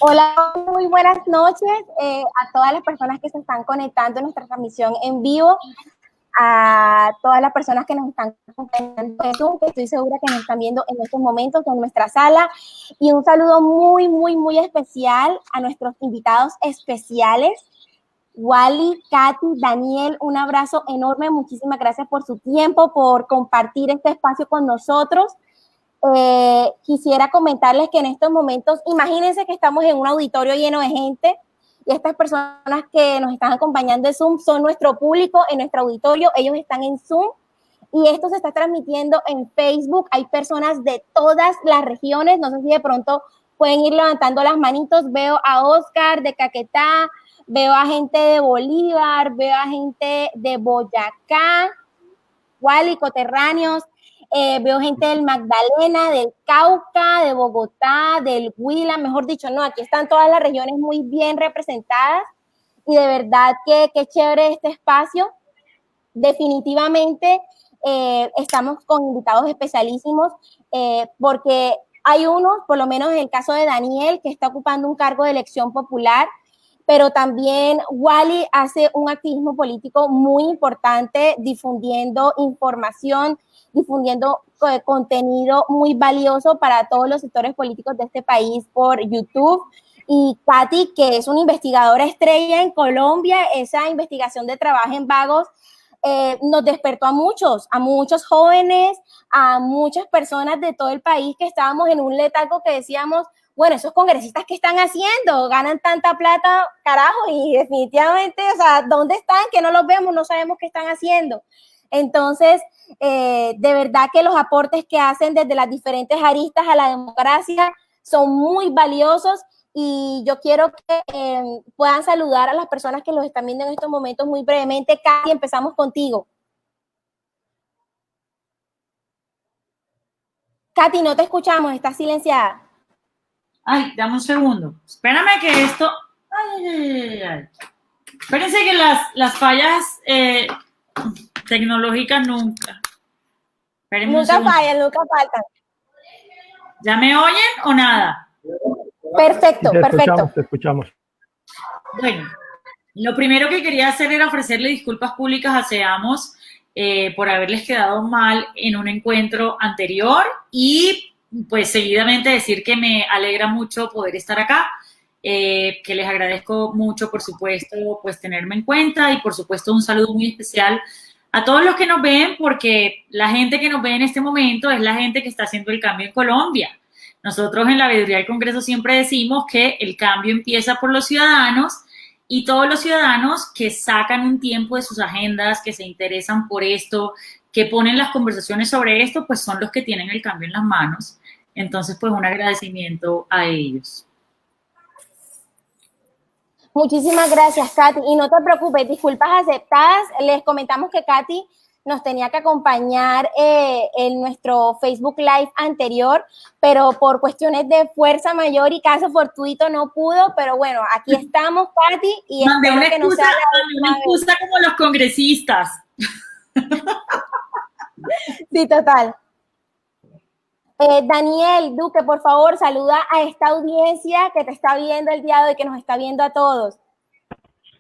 Hola, muy buenas noches a todas las personas que se están conectando en nuestra transmisión en vivo, a todas las personas que nos están acompañando en Zoom, que estoy segura que nos están viendo en estos momentos en nuestra sala, y un saludo muy especial a nuestros invitados especiales, Wally, Katy, Daniel, un abrazo enorme, muchísimas gracias por su tiempo, por compartir este espacio con nosotros. Quisiera comentarles que en estos momentos, imagínense que estamos en un auditorio lleno de gente y estas personas que nos están acompañando en Zoom son nuestro público en nuestro auditorio, ellos están en Zoom y esto se está transmitiendo en Facebook. Hay personas de todas las regiones, no sé si de pronto pueden ir levantando las manitos. Veo a Oscar de Caquetá, veo a gente de Bolívar, veo a gente de Boyacá, Wally, coterráneos. Veo gente del Magdalena, del Cauca, de Bogotá, del Huila, mejor dicho, no, aquí están todas las regiones muy bien representadas y de verdad que chévere este espacio. Definitivamente estamos con invitados especialísimos porque hay uno, por lo menos en el caso de Daniel, que está ocupando un cargo de elección popular, pero también Wally hace un activismo político muy importante, difundiendo información, difundiendo contenido muy valioso para todos los sectores políticos de este país por YouTube. Y Katy, que es una investigadora estrella en Colombia, esa investigación de trabajo en vagos nos despertó a muchos jóvenes, a muchas personas de todo el país que estábamos en un letargo que decíamos, bueno, esos congresistas, ¿qué están haciendo? Ganan tanta plata, carajo, y definitivamente, o sea, ¿dónde están? Que no los vemos, no sabemos qué están haciendo. Entonces, de verdad que los aportes que hacen desde las diferentes aristas a la democracia son muy valiosos y yo quiero que puedan saludar a las personas que los están viendo en estos momentos muy brevemente. Katy, empezamos contigo. Katy, no te escuchamos, estás silenciada. Ay, dame un segundo. Espérame que esto... Ay. Espérense que las fallas tecnológicas nunca. Espérenme nunca faltan. ¿Ya me oyen o nada? Perfecto, perfecto. Te escuchamos. Bueno, lo primero que quería hacer era ofrecerle disculpas públicas a Seamos por haberles quedado mal en un encuentro anterior y pues seguidamente decir que me alegra mucho poder estar acá, que les agradezco mucho, por supuesto, pues tenerme en cuenta y por supuesto un saludo muy especial a todos los que nos ven, porque la gente que nos ve en este momento es la gente que está haciendo el cambio en Colombia. Nosotros en la Veeduría del Congreso siempre decimos que el cambio empieza por los ciudadanos y todos los ciudadanos que sacan un tiempo de sus agendas, que se interesan por esto, que ponen las conversaciones sobre esto, pues son los que tienen el cambio en las manos. Entonces, pues un agradecimiento a ellos. Muchísimas gracias, Katy. Y no te preocupes, disculpas aceptadas. Les comentamos que Katy nos tenía que acompañar en nuestro Facebook Live anterior, pero por cuestiones de fuerza mayor y caso fortuito no pudo, pero bueno, aquí estamos, Katy, y mandé espero que no sea una excusa como los congresistas. Sí, total. Daniel Duque, por favor, saluda a esta audiencia que te está viendo el día de hoy, que nos está viendo a todos.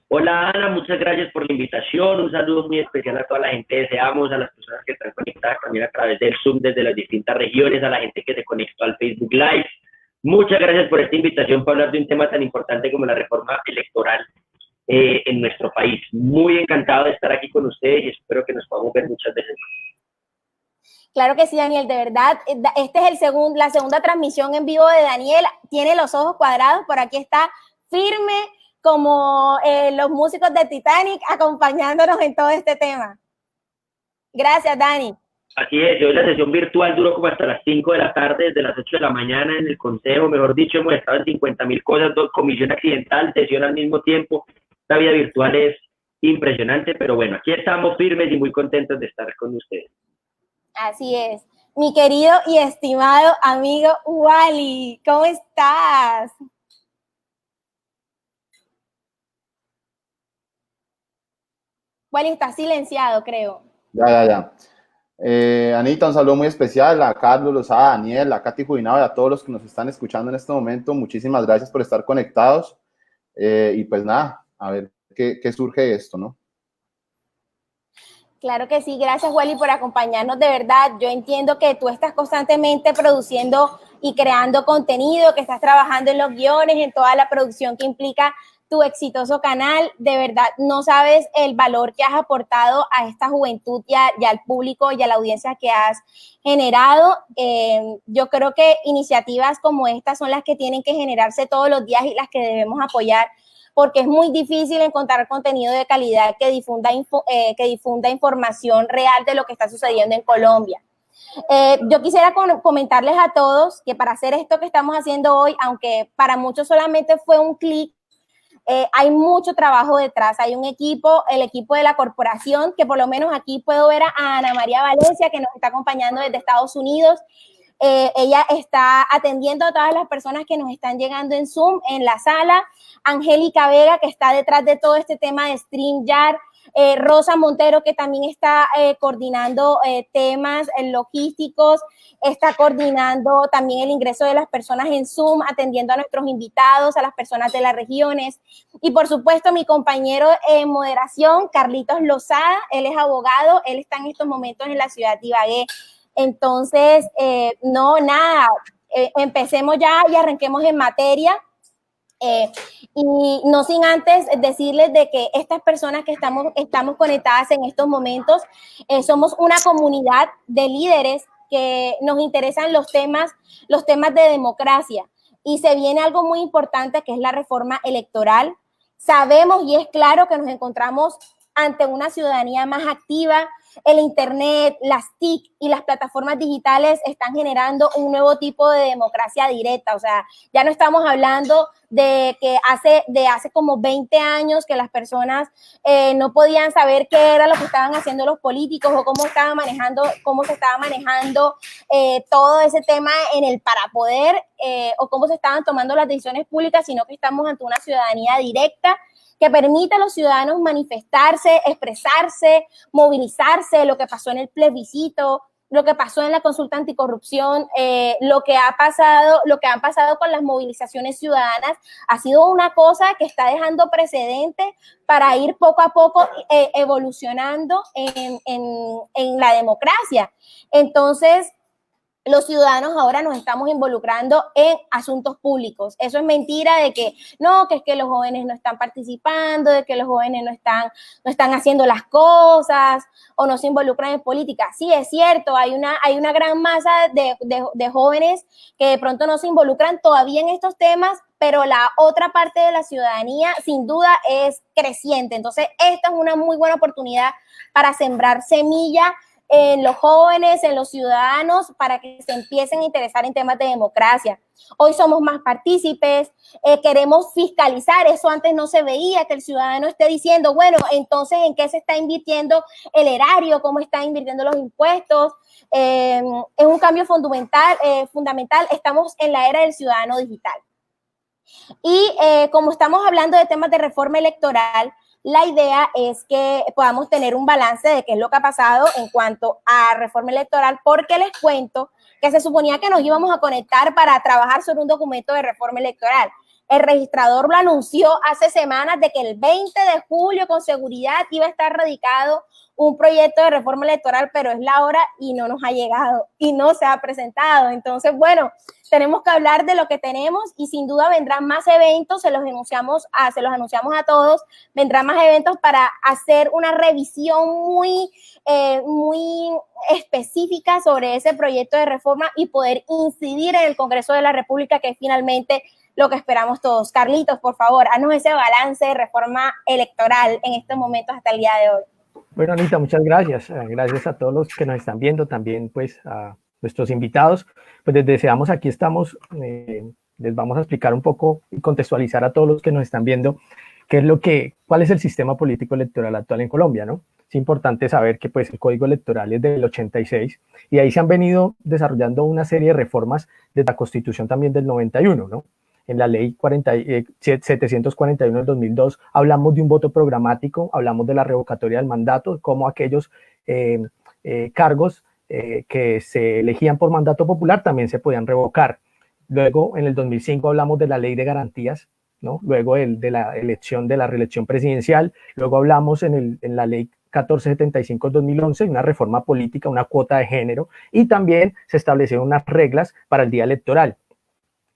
Hola Ana, muchas gracias por la invitación, un saludo muy especial a toda la gente de Seamos, a las personas que están conectadas también a través del Zoom desde las distintas regiones, a la gente que se conectó al Facebook Live. Muchas gracias por esta invitación para hablar de un tema tan importante como la reforma electoral en nuestro país. Muy encantado de estar aquí con ustedes y espero que nos podamos ver muchas veces más. Claro que sí, Daniel, de verdad. Este es la segunda transmisión en vivo de Daniel. Tiene los ojos cuadrados, por aquí está firme como los músicos de Titanic acompañándonos en todo este tema. Gracias, Dani. Así es, hoy la sesión virtual duró como hasta las 5 de la tarde, desde las 8 de la mañana en el consejo, mejor dicho, hemos estado en 50.000 cosas, comisión accidental, sesión al mismo tiempo. Esta vida virtual es impresionante, pero bueno, aquí estamos firmes y muy contentos de estar con ustedes. Así es. Mi querido y estimado amigo Wally, ¿cómo estás? Wally está silenciado, creo. Ya. Anita, un saludo muy especial a Carlos Lozada, a Daniel, a Katy Jubinado y a todos los que nos están escuchando en este momento. Muchísimas gracias por estar conectados. Y pues nada, a ver qué surge de esto, ¿no? Claro que sí, gracias Wally por acompañarnos, de verdad. Yo entiendo que tú estás constantemente produciendo y creando contenido, que estás trabajando en los guiones, en toda la producción que implica tu exitoso canal. De verdad, no sabes el valor que has aportado a esta juventud y al público y a la audiencia que has generado. Yo creo que iniciativas como estas son las que tienen que generarse todos los días y las que debemos apoyar, porque es muy difícil encontrar contenido de calidad que difunda información real de lo que está sucediendo en Colombia. Yo quisiera comentarles a todos que para hacer esto que estamos haciendo hoy, aunque para muchos solamente fue un clic, hay mucho trabajo detrás. Hay un equipo, el equipo de la corporación, que por lo menos aquí puedo ver a Ana María Valencia, que nos está acompañando desde Estados Unidos. Ella está atendiendo a todas las personas que nos están llegando en Zoom, en la sala. Angélica Vega, que está detrás de todo este tema de StreamYard. Rosa Montero, que también está coordinando temas logísticos, está coordinando también el ingreso de las personas en Zoom, atendiendo a nuestros invitados, a las personas de las regiones. Y por supuesto, mi compañero en moderación, Carlitos Lozada, él es abogado, él está en estos momentos en la ciudad de Ibagué. Entonces, empecemos ya y arranquemos en materia. Y no sin antes decirles de que estas personas que estamos conectadas en estos momentos, somos una comunidad de líderes que nos interesan los temas de democracia. Y se viene algo muy importante, que es la reforma electoral. Sabemos y es claro que nos encontramos ante una ciudadanía más activa. El Internet, las TIC y las plataformas digitales están generando un nuevo tipo de democracia directa. O sea, ya no estamos hablando de que hace como 20 años que las personas no podían saber qué era lo que estaban haciendo los políticos o cómo se estaba manejando todo ese tema en el para poder o cómo se estaban tomando las decisiones públicas, sino que estamos ante una ciudadanía directa que permite a los ciudadanos manifestarse, expresarse, movilizarse, lo que pasó en el plebiscito, lo que pasó en la consulta anticorrupción, lo que han pasado con las movilizaciones ciudadanas, ha sido una cosa que está dejando precedente para ir poco a poco evolucionando en la democracia. Entonces, los ciudadanos ahora nos estamos involucrando en asuntos públicos. Eso es mentira de que no, que es que los jóvenes no están participando, de que los jóvenes no están haciendo las cosas o no se involucran en política. Sí, es cierto, hay una gran masa de jóvenes que de pronto no se involucran todavía en estos temas, pero la otra parte de la ciudadanía sin duda es creciente. Entonces, esta es una muy buena oportunidad para sembrar semilla en los jóvenes, en los ciudadanos, para que se empiecen a interesar en temas de democracia. Hoy somos más partícipes, queremos fiscalizar, eso antes no se veía, que el ciudadano esté diciendo, bueno, entonces, ¿en qué se está invirtiendo el erario? ¿Cómo están invirtiendo los impuestos? Es un cambio fundamental, estamos en la era del ciudadano digital. Y como estamos hablando de temas de reforma electoral, la idea es que podamos tener un balance de qué es lo que ha pasado en cuanto a reforma electoral, porque les cuento que se suponía que nos íbamos a conectar para trabajar sobre un documento de reforma electoral. El registrador lo anunció hace semanas de que el 20 de julio con seguridad iba a estar radicado un proyecto de reforma electoral, pero es la hora y no nos ha llegado y no se ha presentado. Entonces, bueno, tenemos que hablar de lo que tenemos y sin duda vendrán más eventos, se los anunciamos a todos, vendrán más eventos para hacer una revisión muy específica sobre ese proyecto de reforma y poder incidir en el Congreso de la República, que es finalmente lo que esperamos todos. Carlitos, por favor, haznos ese balance de reforma electoral en estos momentos hasta el día de hoy. Bueno, Anita, muchas gracias. Gracias a todos los que nos están viendo, también pues a nuestros invitados. Pues desde Seamos Aquí Estamos, les vamos a explicar un poco y contextualizar a todos los que nos están viendo cuál es el sistema político electoral actual en Colombia, ¿no? Es importante saber que pues el Código Electoral es del 86 y ahí se han venido desarrollando una serie de reformas desde la Constitución también del 91, ¿no? En la ley 741 del 2002 hablamos de un voto programático, hablamos de la revocatoria del mandato, cómo aquellos cargos que se elegían por mandato popular también se podían revocar. Luego, en el 2005 hablamos de la ley de garantías, ¿no? Luego de la reelección presidencial. Luego hablamos en la ley 1475 del 2011, una reforma política, una cuota de género, y también se establecieron unas reglas para el día electoral.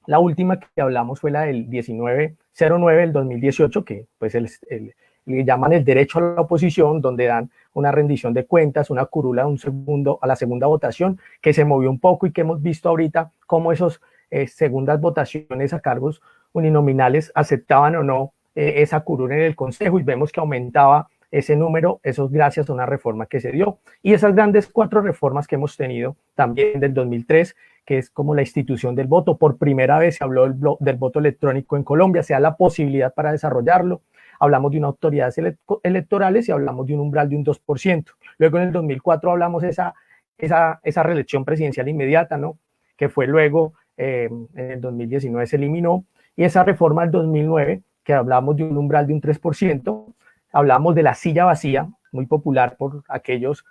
La última que hablamos fue la del 1909 del 2018, que pues le llaman el derecho a la oposición, donde dan una rendición de cuentas, una curula a la segunda votación, que se movió un poco y que hemos visto ahorita cómo esos segundas votaciones a cargos uninominales aceptaban o no esa curula en el Consejo, y vemos que aumentaba ese número, eso es gracias a una reforma que se dio. Y esas grandes 4 reformas que hemos tenido también del 2003, que es como la institución del voto. Por primera vez se habló del voto electrónico en Colombia, se da la posibilidad para desarrollarlo. Hablamos de unas autoridades electorales y hablamos de un umbral de un 2%. Luego en el 2004 hablamos de esa reelección presidencial inmediata, ¿no? Que fue luego, en el 2019 se eliminó. Y esa reforma del 2009, que hablamos de un umbral de un 3%, hablamos de la silla vacía, muy popular por aquellos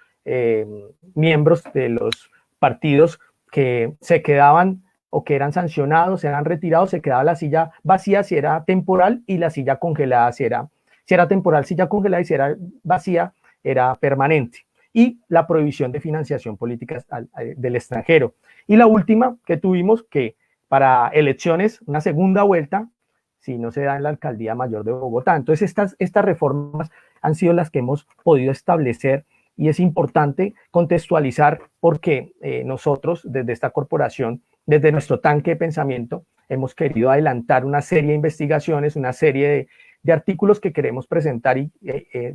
miembros de los partidos que se quedaban o que eran sancionados, eran retirados, se quedaba la silla vacía si era temporal, y la silla congelada si era temporal, silla congelada, y si era vacía era permanente. Y la prohibición de financiación política del extranjero. Y la última que tuvimos, que para elecciones, una segunda vuelta, si no se da en la Alcaldía Mayor de Bogotá. Entonces, estas reformas han sido las que hemos podido establecer, y es importante contextualizar porque nosotros, desde esta corporación, desde nuestro tanque de pensamiento, hemos querido adelantar una serie de investigaciones, una serie de artículos que queremos presentar y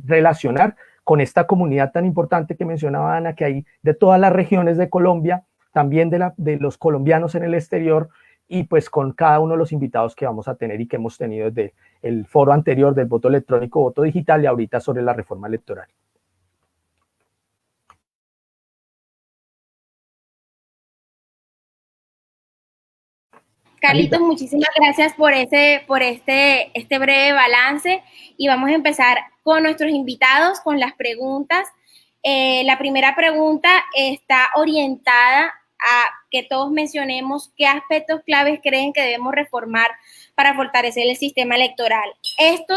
relacionar con esta comunidad tan importante que mencionaba Ana, que hay de todas las regiones de Colombia, también de los colombianos en el exterior, y pues con cada uno de los invitados que vamos a tener y que hemos tenido desde el foro anterior del voto electrónico, voto digital, y ahorita sobre la reforma electoral. Carlitos, muchísimas gracias por este breve balance, y vamos a empezar con nuestros invitados, con las preguntas. La primera pregunta está orientada a que todos mencionemos qué aspectos claves creen que debemos reformar para fortalecer el sistema electoral. Esto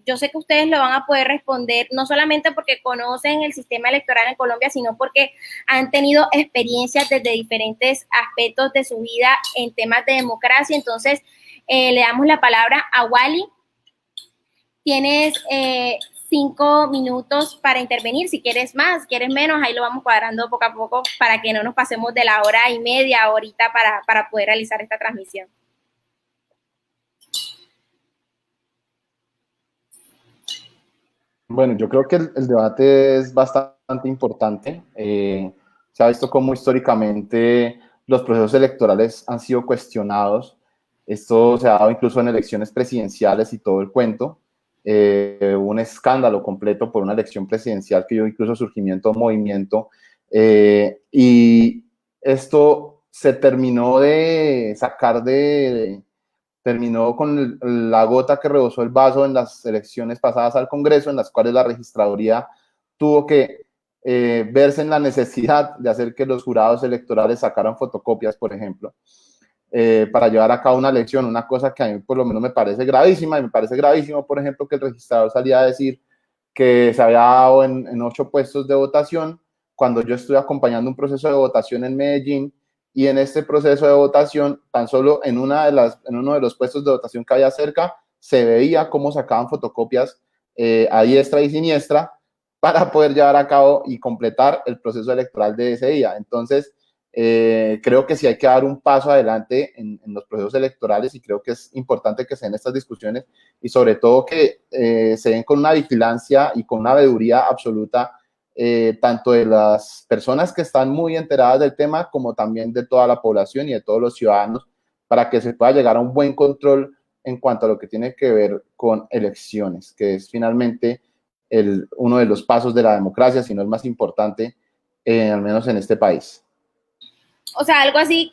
yo sé que ustedes lo van a poder responder no solamente porque conocen el sistema electoral en Colombia, sino porque han tenido experiencias desde diferentes aspectos de su vida en temas de democracia. Entonces, le damos la palabra a Wally. Tienes 5 minutos para intervenir. Si quieres más, quieres menos, ahí lo vamos cuadrando poco a poco para que no nos pasemos de la hora y media ahorita para poder realizar esta transmisión. Bueno, yo creo que el debate es bastante importante. Se ha visto cómo históricamente los procesos electorales han sido cuestionados. Esto se ha dado incluso en elecciones presidenciales y todo el cuento. Hubo un escándalo completo por una elección presidencial que dio incluso surgimiento de un movimiento. Y esto se terminó de sacar terminó con la gota que rebosó el vaso en las elecciones pasadas al Congreso, en las cuales la registraduría tuvo que verse en la necesidad de hacer que los jurados electorales sacaran fotocopias, por ejemplo, para llevar a cabo una elección, una cosa que a mí por lo menos me parece gravísima, y me parece gravísimo, por ejemplo, que el registrador salía a decir que se había dado en 8 puestos de votación, cuando yo estuve acompañando un proceso de votación en Medellín, y en este proceso de votación, tan solo en uno de los puestos de votación que había cerca, se veía cómo sacaban fotocopias a diestra y siniestra para poder llevar a cabo y completar el proceso electoral de ese día. Entonces, creo que sí hay que dar un paso adelante en los procesos electorales, y creo que es importante que se den estas discusiones, y sobre todo que se den con una vigilancia y con una veeduría absoluta, tanto de las personas que están muy enteradas del tema, como también de toda la población y de todos los ciudadanos, para que se pueda llegar a un buen control en cuanto a lo que tiene que ver con elecciones, que es finalmente uno de los pasos de la democracia, si no el más importante, al menos en este país. O sea, algo así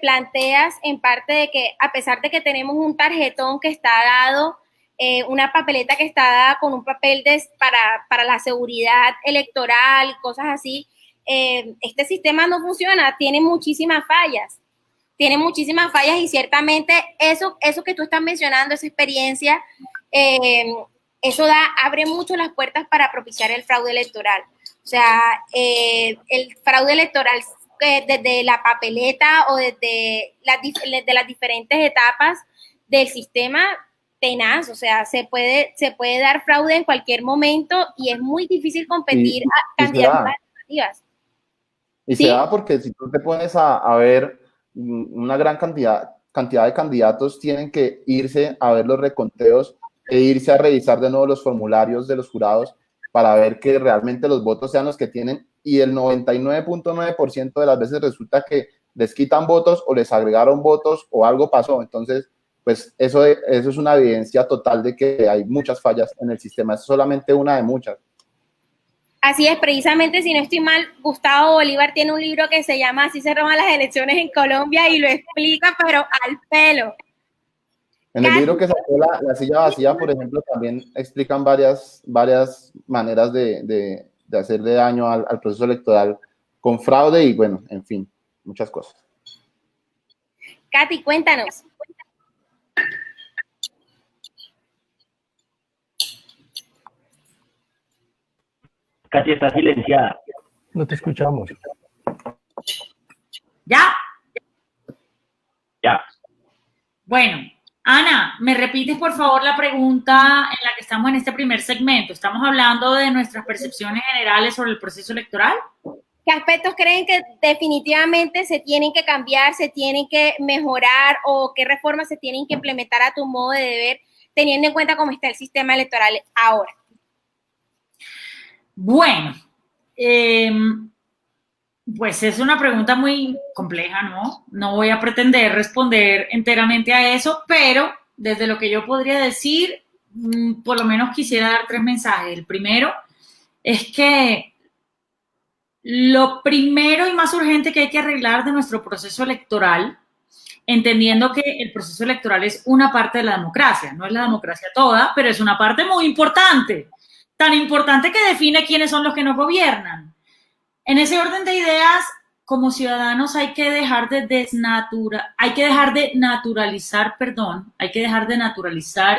planteas en parte de que, a pesar de que tenemos un tarjetón que está dado, una papeleta que está dada con un papel para la seguridad electoral, cosas así, este sistema no funciona, tiene muchísimas fallas. Tiene muchísimas fallas y ciertamente eso que tú estás mencionando, esa experiencia, eso abre mucho las puertas para propiciar el fraude electoral. O sea, el fraude electoral desde la papeleta o desde las diferentes etapas del sistema tenaz, o sea, se puede dar fraude en cualquier momento y es muy difícil competir a candidaturas alternativas. Y ¿Sí? se da porque si tú te pones a ver, una gran cantidad de candidatos tienen que irse a ver los reconteos e irse a revisar de nuevo los formularios de los jurados para ver que realmente los votos sean los que tienen, y el 99.9% de las veces resulta que les quitan votos o les agregaron votos o algo pasó. Entonces, pues eso es una evidencia total de que hay muchas fallas en el sistema. Es solamente una de muchas. Así es, precisamente, si no estoy mal, Gustavo Bolívar tiene un libro que se llama Así se roban las elecciones en Colombia y lo explica, pero al pelo. En el libro que sacó la silla vacía, por ejemplo, también explican varias maneras de hacerle daño al proceso electoral con fraude y, bueno, en fin, muchas cosas. Katy, cuéntanos. Katy está silenciada. No te escuchamos. ¿Ya? Ya. Bueno, Ana, ¿me repites por favor la pregunta en la que estamos en este primer segmento? Estamos hablando de nuestras percepciones generales sobre el proceso electoral. ¿Qué aspectos creen que definitivamente se tienen que cambiar, se tienen que mejorar o qué reformas se tienen que implementar a tu modo de ver, teniendo en cuenta cómo está el sistema electoral ahora? Bueno, pues es una pregunta muy compleja, ¿no? No voy a pretender responder enteramente a eso, pero desde lo que yo podría decir, por lo menos quisiera dar 3 mensajes. El primero es que lo primero y más urgente que hay que arreglar de nuestro proceso electoral, entendiendo que el proceso electoral es una parte de la democracia, no es la democracia toda, pero es una parte muy importante, tan importante que define quiénes son los que nos gobiernan. En ese orden de ideas, como ciudadanos hay que dejar de naturalizar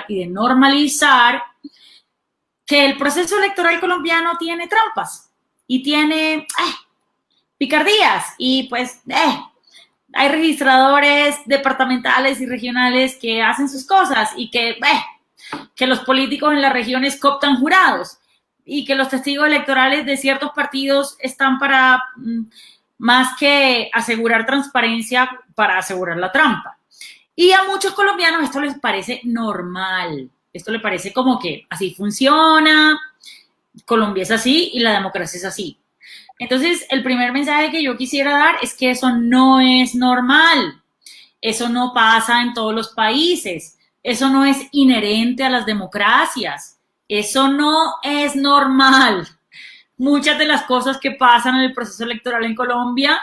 y de normalizar que el proceso electoral colombiano tiene trampas y tiene picardías y pues hay registradores departamentales y regionales que hacen sus cosas y que los políticos en las regiones cooptan jurados y que los testigos electorales de ciertos partidos están para más que asegurar transparencia, para asegurar la trampa. Y a muchos colombianos esto les parece normal. Esto le parece como que así funciona, Colombia es así y la democracia es así. Entonces, el primer mensaje que yo quisiera dar es que eso no es normal. Eso no pasa en todos los países. Eso no es inherente a las democracias. Eso no es normal. Muchas de las cosas que pasan en el proceso electoral en Colombia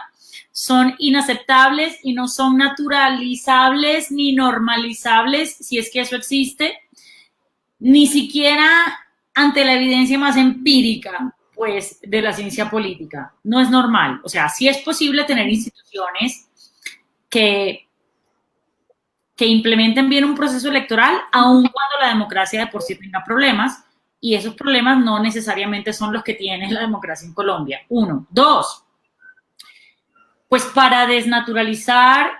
son inaceptables y no son naturalizables ni normalizables, si es que eso existe, ni siquiera ante la evidencia más empírica, pues, de la ciencia política. No es normal. O sea, sí es posible tener instituciones que implementen bien un proceso electoral, aun cuando la democracia de por sí tenga problemas, y esos problemas no necesariamente son los que tiene la democracia en Colombia. 1. 2. Pues para desnaturalizar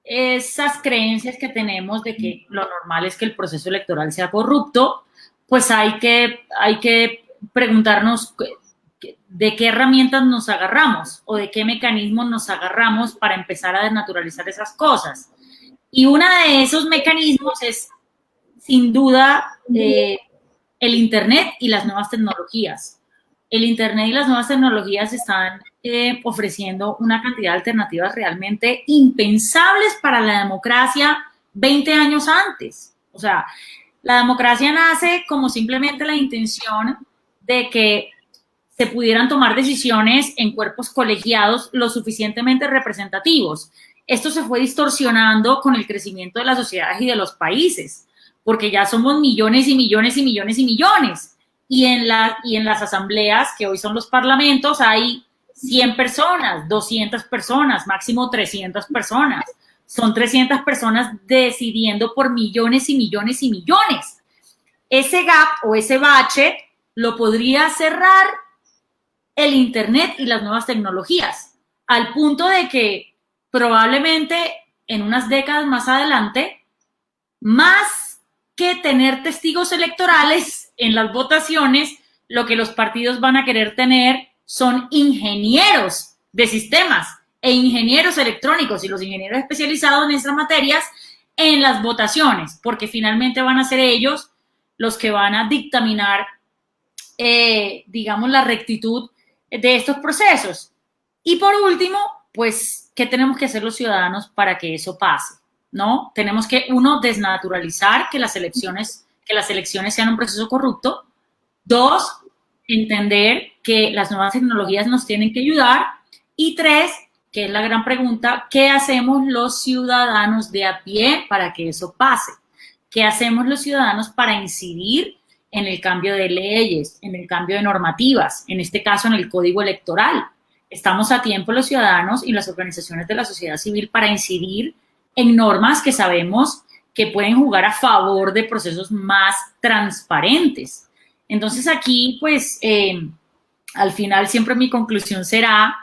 esas creencias que tenemos de que lo normal es que el proceso electoral sea corrupto, pues hay que preguntarnos de qué herramientas nos agarramos o de qué mecanismos nos agarramos para empezar a desnaturalizar esas cosas. Y uno de esos mecanismos es, sin duda, el Internet y las nuevas tecnologías. El Internet y las nuevas tecnologías están ofreciendo una cantidad de alternativas realmente impensables para la democracia 20 años antes. O sea, la democracia nace como simplemente la intención de que se pudieran tomar decisiones en cuerpos colegiados lo suficientemente representativos. Esto se fue distorsionando con el crecimiento de las sociedades y de los países, porque ya somos millones y millones y millones y millones. Y en las asambleas, que hoy son los parlamentos, hay 100 personas, 200 personas, máximo 300 personas. Son 300 personas decidiendo por millones y millones y millones. Ese gap o ese bache lo podría cerrar el Internet y las nuevas tecnologías, al punto de que probablemente en unas décadas más adelante, más que tener testigos electorales en las votaciones, lo que los partidos van a querer tener son ingenieros de sistemas e ingenieros electrónicos y los ingenieros especializados en esas materias en las votaciones, porque finalmente van a ser ellos los que van a dictaminar, digamos, la rectitud de estos procesos. Y por último, pues, ¿qué tenemos que hacer los ciudadanos para que eso pase? ¿No? Tenemos que, uno, desnaturalizar que las elecciones sean un proceso corrupto. Dos, entender que las nuevas tecnologías nos tienen que ayudar. Y tres, que es la gran pregunta, ¿qué hacemos los ciudadanos de a pie para que eso pase? ¿Qué hacemos los ciudadanos para incidir en el cambio de leyes, en el cambio de normativas, en este caso en el código electoral? Estamos a tiempo los ciudadanos y las organizaciones de la sociedad civil para incidir en normas que sabemos que pueden jugar a favor de procesos más transparentes. Entonces aquí, pues, al final siempre mi conclusión será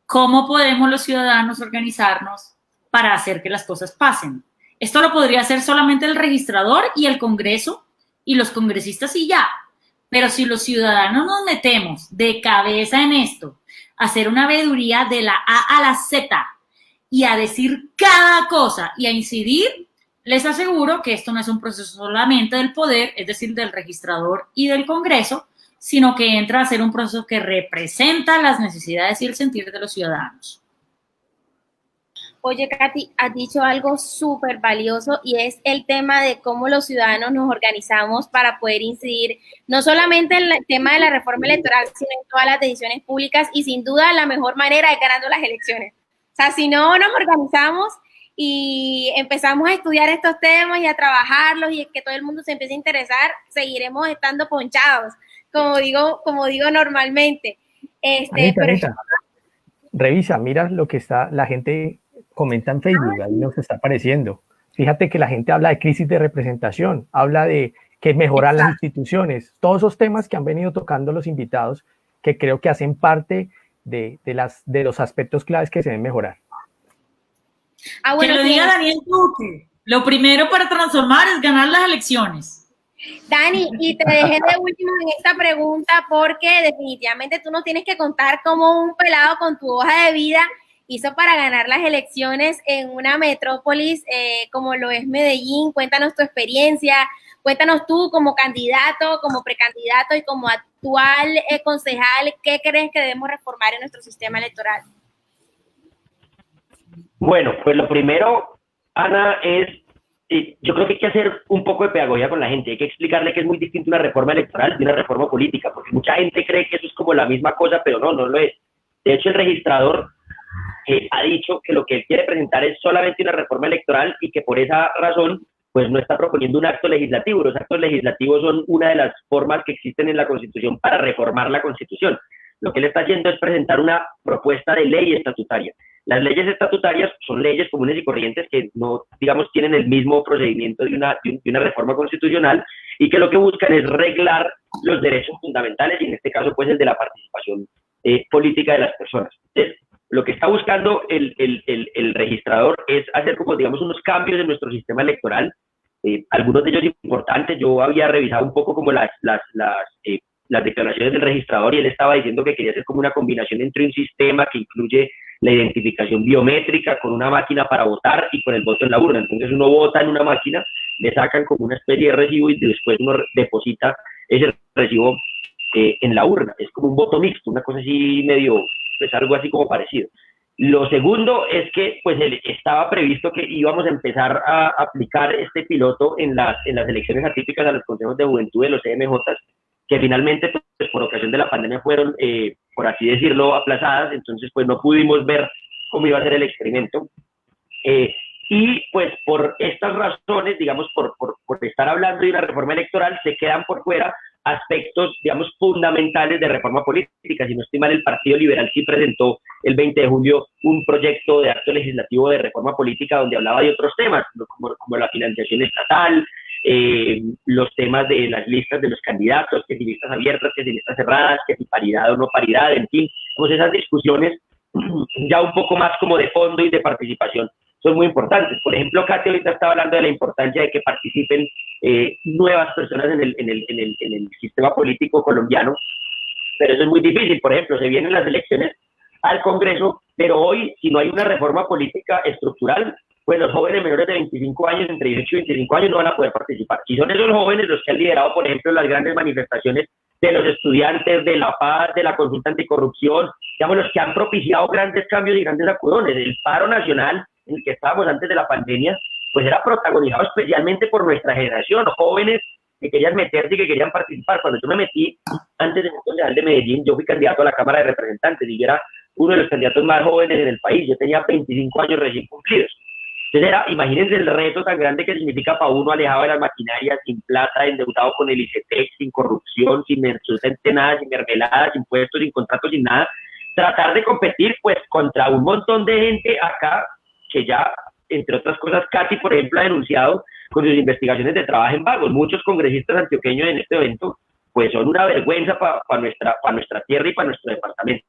cómo podemos los ciudadanos organizarnos para hacer que las cosas pasen. Esto lo podría hacer solamente el registrador y el Congreso y los congresistas y ya. Pero si los ciudadanos nos metemos de cabeza en esto, a hacer una veeduría de la A a la Z y a decir cada cosa y a incidir, les aseguro que esto no es un proceso solamente del poder, es decir, del registrador y del Congreso, sino que entra a ser un proceso que representa las necesidades y el sentir de los ciudadanos. Oye, Katy, has dicho algo súper valioso y es el tema de cómo los ciudadanos nos organizamos para poder incidir no solamente en el tema de la reforma electoral, sino en todas las decisiones públicas y sin duda la mejor manera es ganando las elecciones. O sea, si no nos organizamos y empezamos a estudiar estos temas y a trabajarlos y que todo el mundo se empiece a interesar, seguiremos estando ponchados, como digo normalmente. Anita, revisa, mira lo que está la gente comenta en Facebook, ahí nos está apareciendo. Fíjate que la gente habla de crisis de representación, habla de que mejorar las instituciones, todos esos temas que han venido tocando los invitados, que creo que hacen parte de los aspectos claves que se deben mejorar. Bueno, que lo diga Daniel Duque. Lo primero para transformar es ganar las elecciones. Dani, y te dejé de último en esta pregunta porque definitivamente tú nos tienes que contar cómo un pelado con tu hoja de vida hizo para ganar las elecciones en una metrópolis como lo es Medellín. Cuéntanos tu experiencia, cuéntanos tú como candidato, como precandidato y como actual concejal, ¿qué crees que debemos reformar en nuestro sistema electoral? Bueno, pues lo primero, Ana, es, yo creo que hay que hacer un poco de pedagogía con la gente, hay que explicarle que es muy distinto una reforma electoral de una reforma política, porque mucha gente cree que eso es como la misma cosa, pero no lo es. De hecho, el registrador ha dicho que lo que él quiere presentar es solamente una reforma electoral y que por esa razón pues no está proponiendo un acto legislativo. Los actos legislativos son una de las formas que existen en la Constitución para reformar la Constitución. Lo que él está haciendo es presentar una propuesta de ley estatutaria. Las leyes estatutarias son leyes comunes y corrientes que no, digamos, tienen el mismo procedimiento de una reforma constitucional y que lo que buscan es reglar los derechos fundamentales y en este caso pues el de la participación política de las personas. Entonces, lo que está buscando el registrador es hacer como, digamos, unos cambios en nuestro sistema electoral, algunos de ellos importantes. Yo había revisado un poco como las declaraciones del registrador y él estaba diciendo que quería hacer como una combinación entre un sistema que incluye la identificación biométrica con una máquina para votar y con el voto en la urna. Entonces uno vota en una máquina, le sacan como una especie de recibo y después uno deposita ese recibo en la urna. Es como un voto mixto, una cosa así medio, pues algo así como parecido. Lo segundo es que pues estaba previsto que íbamos a empezar a aplicar este piloto en las elecciones atípicas a los consejos de juventud de los CMJ, que finalmente pues, por ocasión de la pandemia fueron, por así decirlo, aplazadas, entonces pues no pudimos ver cómo iba a ser el experimento. Y pues por estas razones, digamos, por estar hablando de una reforma electoral, se quedan por fuera aspectos, digamos, fundamentales de reforma política. Si no estoy mal, el Partido Liberal sí presentó el 20 de julio un proyecto de acto legislativo de reforma política donde hablaba de otros temas, como la financiación estatal, los temas de las listas de los candidatos, que si listas abiertas, que si listas cerradas, que si paridad o no paridad, en fin, pues esas discusiones ya un poco más como de fondo y de participación son muy importantes. Por ejemplo, Katy ahorita estaba hablando de la importancia de que participen nuevas personas en el sistema político colombiano, pero eso es muy difícil. Por ejemplo, se vienen las elecciones al Congreso, pero hoy, si no hay una reforma política estructural, pues los jóvenes menores de 25 años, entre 18 y 25 años, no van a poder participar. Y son esos jóvenes los que han liderado, por ejemplo, las grandes manifestaciones de los estudiantes, de la paz, de la consulta anticorrupción, digamos, los que han propiciado grandes cambios y grandes sacudones. El paro nacional en el que estábamos antes de la pandemia, pues era protagonizado especialmente por nuestra generación, jóvenes que querían meterse y que querían participar. Cuando yo me metí antes de ser concejal de Medellín, yo fui candidato a la Cámara de Representantes y yo era uno de los candidatos más jóvenes en el país. Yo tenía 25 años recién cumplidos. Entonces imagínense el reto tan grande que significa para uno alejado de las maquinarias, sin plata, endeudado con el ICETEX, sin corrupción, sin absolutamente nada, sin mermeladas, sin puestos, sin contratos, sin nada, tratar de competir pues contra un montón de gente acá que ya, entre otras cosas, Katy, por ejemplo, ha denunciado con sus investigaciones de trabajo en vagos. Muchos congresistas antioqueños en este evento pues son una vergüenza para nuestra tierra y para nuestro departamento.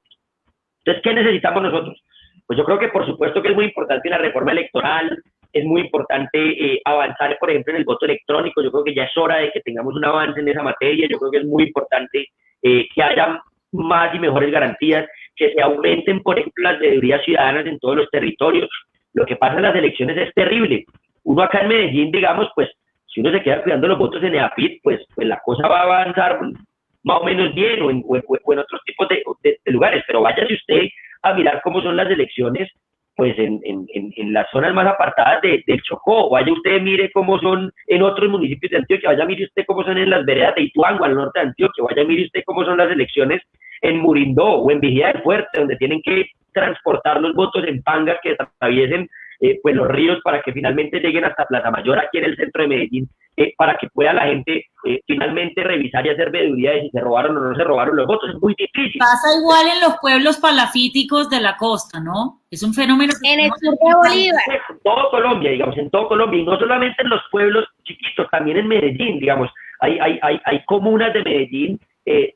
Entonces, ¿qué necesitamos nosotros? Pues yo creo que por supuesto que es muy importante la reforma electoral, es muy importante avanzar, por ejemplo, en el voto electrónico. Yo creo que ya es hora de que tengamos un avance en esa materia. Yo creo que es muy importante que haya más y mejores garantías, que se aumenten, por ejemplo, las veedurías ciudadanas en todos los territorios. Lo que pasa en las elecciones es terrible. Uno acá en Medellín, digamos, pues, si uno se queda cuidando los votos en EAPIT, pues la cosa va a avanzar más o menos bien, o en otros tipos de lugares, pero váyase usted a mirar cómo son las elecciones pues en las zonas más apartadas del Chocó, vaya usted mire cómo son en otros municipios de Antioquia, vaya mire usted cómo son en las veredas de Ituango, al norte de Antioquia, vaya mire usted cómo son las elecciones en Murindó o en Vigía del Fuerte, donde tienen que transportar los votos en pangas que atraviesen pues los ríos para que finalmente lleguen hasta Plaza Mayor, aquí en el centro de Medellín, para que pueda la gente finalmente revisar y hacer veeduría de si se robaron o no se robaron los votos. Es muy difícil. Pasa igual en los pueblos palafíticos de la costa, ¿no? Es un fenómeno que en el sur de Bolívar. En todo Colombia, digamos, en todo Colombia, y no solamente en los pueblos chiquitos, también en Medellín, digamos, hay comunas de Medellín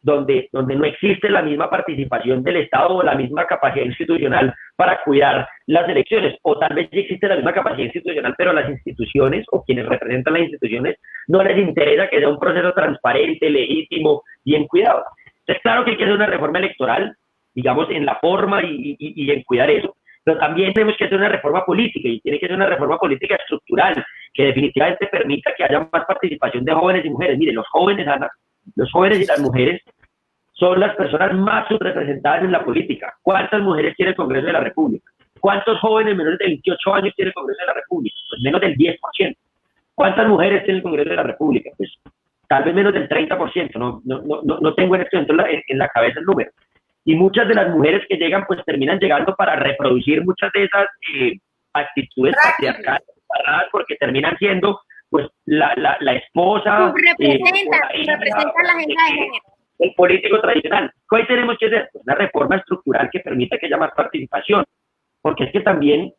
donde no existe la misma participación del Estado o la misma capacidad institucional para cuidar las elecciones, o tal vez sí existe la misma capacidad institucional, pero las instituciones o quienes representan las instituciones no les interesa que sea un proceso transparente, legítimo, bien cuidado. Entonces, claro que hay que hacer una reforma electoral, digamos, en la forma y en cuidar eso, pero también tenemos que hacer una reforma política, y tiene que ser una reforma política estructural, que definitivamente permita que haya más participación de jóvenes y mujeres. Mire, los jóvenes, Ana, los jóvenes y las mujeres son las personas más subrepresentadas en la política. ¿Cuántas mujeres tiene el Congreso de la República? ¿Cuántos jóvenes menores de 28 años tiene el Congreso de la República? Pues menos del 10%. ¿Cuántas mujeres tiene el Congreso de la República? Pues tal vez menos del 30%. No tengo en este momento en la cabeza el número. Y muchas de las mujeres que llegan, pues terminan llegando para reproducir muchas de esas actitudes patriarcales, porque terminan siendo pues la esposa, representa la agenda de género. El político tradicional. ¿Qué tenemos que hacer? Pues una reforma estructural que permita que haya más participación, porque es que también,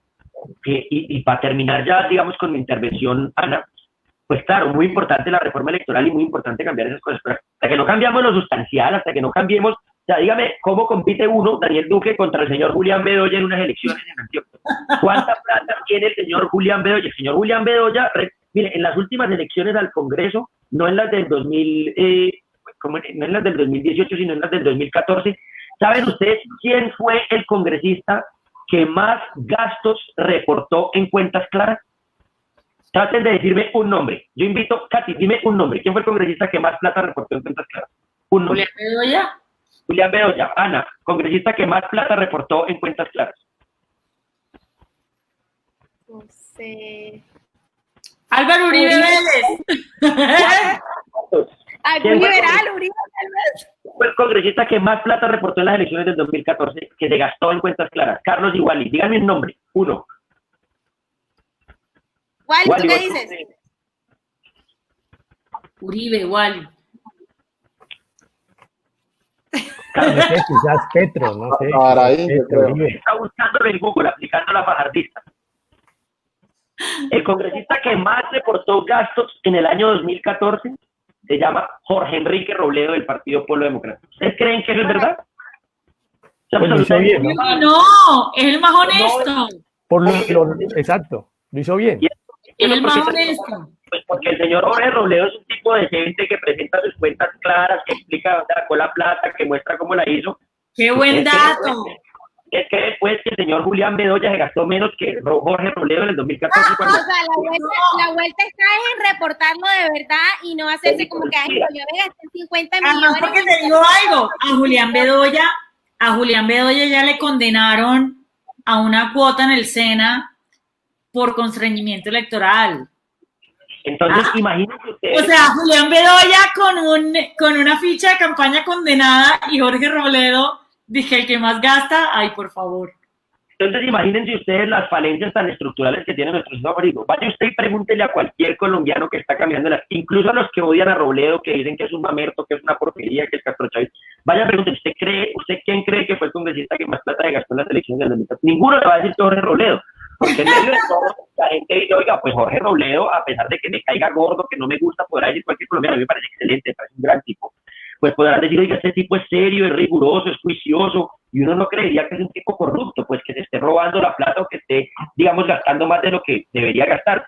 y para terminar ya, digamos, con mi intervención, Ana, pues claro, muy importante la reforma electoral y muy importante cambiar esas cosas, pero hasta que no cambiamos lo sustancial, hasta que no cambiemos, o sea, dígame, ¿cómo compite uno, Daniel Duque, contra el señor Julián Bedoya en unas elecciones en Antioquia? ¿Cuánta plata tiene el señor Julián Bedoya? El señor Julián Bedoya, mire, en las últimas elecciones al Congreso, no en las del 2018, sino en las del 2014, ¿saben ustedes quién fue el congresista que más gastos reportó en cuentas claras? Traten de decirme un nombre. Yo invito, Katy, dime un nombre. ¿Quién fue el congresista que más plata reportó en cuentas claras? Un nombre. ¿Julián Bedoya? Julián Bedoya. Ana, congresista que más plata reportó en cuentas claras. No sé. Álvaro Uribe Vélez. Algún liberal, Uribe, tal vez. Fue el congresista que más plata reportó en las elecciones del 2014, que se gastó en cuentas claras. Carlos Iguali. Díganme un nombre. Uno. Wally, ¿tú qué dices? Uribe, Wally. No sé, quizás Petro, no sé. Para ahí, yo Petro, creo. Uribe. Está buscándolo en Google, aplicando la fajardista. El congresista que más reportó gastos en el año 2014 se llama Jorge Enrique Robledo del Partido Pueblo Democrático. ¿Ustedes creen que eso es verdad? Pues lo hizo bien, ¿no? No, es el más honesto. Exacto, lo hizo bien. Es el más honesto. Pues porque el señor Jorge Robledo es un tipo de gente que presenta sus cuentas claras, que explica dónde sacó la plata, que muestra cómo la hizo. ¡Qué buen dato! Es que después que el señor Julián Bedoya se gastó menos que Jorge Robledo en el 2014. O sea, la vuelta está en reportarlo de verdad y no hacerse como que, ay, yo me gasté 50 Además, millones. porque te digo algo, a Julián Bedoya ya le condenaron a una cuota en el SENA por constreñimiento electoral. Entonces, imagínense ustedes. O sea, Julián Bedoya con una ficha de campaña condenada y Jorge Robledo, dije, el que más gasta, ay, por favor. Entonces, imagínense ustedes las falencias tan estructurales que tiene nuestro sistema político. Vaya usted y pregúntele a cualquier colombiano que está cambiando incluso a los que odian a Robledo, que dicen que es un mamerto, que es una porquería, que es Castro Chávez. Vaya, pregúntele, ¿usted quién cree que fue el congresista que más plata gastó en las elecciones del 2014? Ninguno le va a decir que Jorge Robledo. Porque en medio de todo, la gente dice, oiga, pues Jorge Robledo, a pesar de que me caiga gordo, que no me gusta, podrá decir cualquier colombiano, a mí me parece excelente, me parece un gran tipo. Pues podrán decir, oiga, este tipo es serio, es riguroso, es juicioso, y uno no creería que es un tipo corrupto, pues que se esté robando la plata o que esté, digamos, gastando más de lo que debería gastar.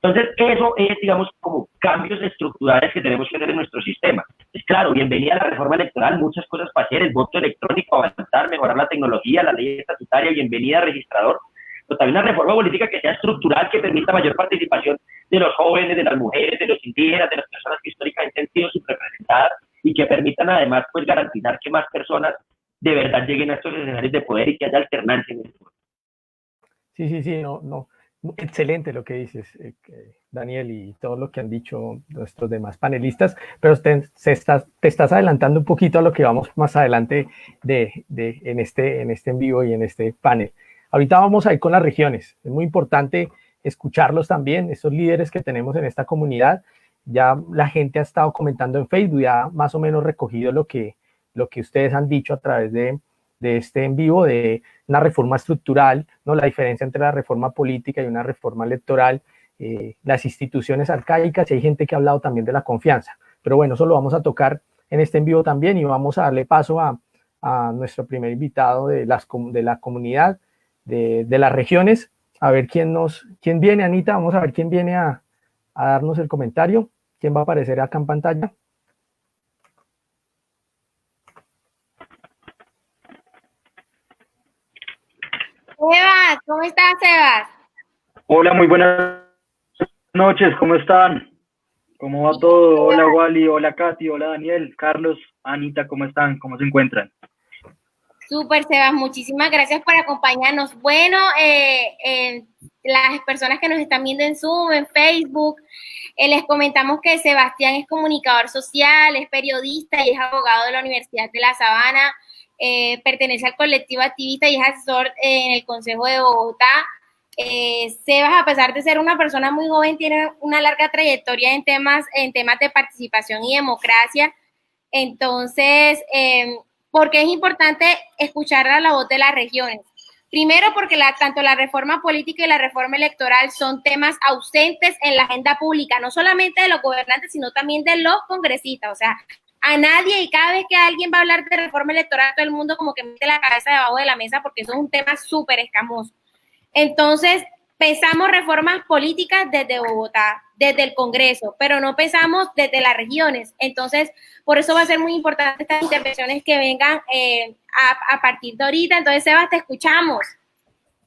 Entonces, eso es, digamos, como cambios estructurales que tenemos que hacer en nuestro sistema. Pues claro, bienvenida a la reforma electoral, muchas cosas para hacer, el voto electrónico, avanzar, mejorar la tecnología, la ley estatutaria, bienvenida al registrador, pero también una reforma política que sea estructural, que permita mayor participación de los jóvenes, de las mujeres, de los indígenas, de las personas que históricamente han sido subrepresentadas, y que permitan además pues garantizar que más personas de verdad lleguen a estos escenarios de poder y que haya alternancia en el poder. Sí, no. Excelente lo que dices, Daniel, y todo lo que han dicho nuestros demás panelistas, pero te estás adelantando un poquito a lo que vamos más adelante en este en vivo y en este panel. Ahorita vamos a ir con las regiones. Es muy importante escucharlos también, esos líderes que tenemos en esta comunidad. Ya la gente ha estado comentando en Facebook, ya más o menos recogido lo que ustedes han dicho a través de este en vivo, de una reforma estructural, ¿no? La diferencia entre la reforma política y una reforma electoral, las instituciones arcaicas, y hay gente que ha hablado también de la confianza. Pero bueno, eso lo vamos a tocar en este en vivo también, y vamos a darle paso a nuestro primer invitado de la comunidad, de las regiones, a ver quién viene, Anita, vamos a ver quién viene a darnos el comentario. ¿Quién va a aparecer acá en pantalla? Sebas, ¿cómo estás, Sebas? Hola, muy buenas noches, ¿cómo están? ¿Cómo va todo? Hola, Wally, hola, Katy, hola, Daniel, Carlos, Anita, ¿cómo están? ¿Cómo se encuentran? Súper, Sebas, muchísimas gracias por acompañarnos. Bueno, las personas que nos están viendo en Zoom, en Facebook, les comentamos que Sebastián es comunicador social, es periodista y es abogado de la Universidad de La Sabana, pertenece al colectivo activista y es asesor en el Consejo de Bogotá. Sebas, a pesar de ser una persona muy joven, tiene una larga trayectoria en temas de participación y democracia. Entonces, ¿por qué es importante escuchar a la voz de las regiones? Primero, porque tanto la reforma política y la reforma electoral son temas ausentes en la agenda pública, no solamente de los gobernantes, sino también de los congresistas. O sea, a nadie, y cada vez que alguien va a hablar de reforma electoral, todo el mundo como que mete la cabeza debajo de la mesa porque eso es un tema súper escamoso. Entonces, pensamos reformas políticas desde Bogotá, desde el Congreso, pero no pensamos desde las regiones. Entonces, por eso va a ser muy importante estas intervenciones que vengan a partir de ahorita. Entonces, Sebas, te escuchamos.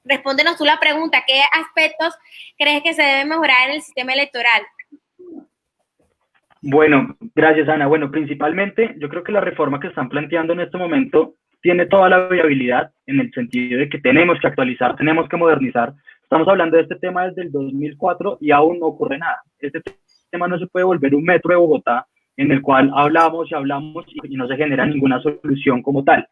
Respóndenos tú la pregunta, ¿qué aspectos crees que se deben mejorar en el sistema electoral? Bueno, gracias, Ana. Bueno, principalmente yo creo que la reforma que están planteando en este momento tiene toda la viabilidad en el sentido de que tenemos que actualizar, tenemos que modernizar. Estamos hablando de este tema desde el 2004 y aún no ocurre nada. Este tema no se puede volver un metro de Bogotá en el cual hablamos y no se genera ninguna solución como tal.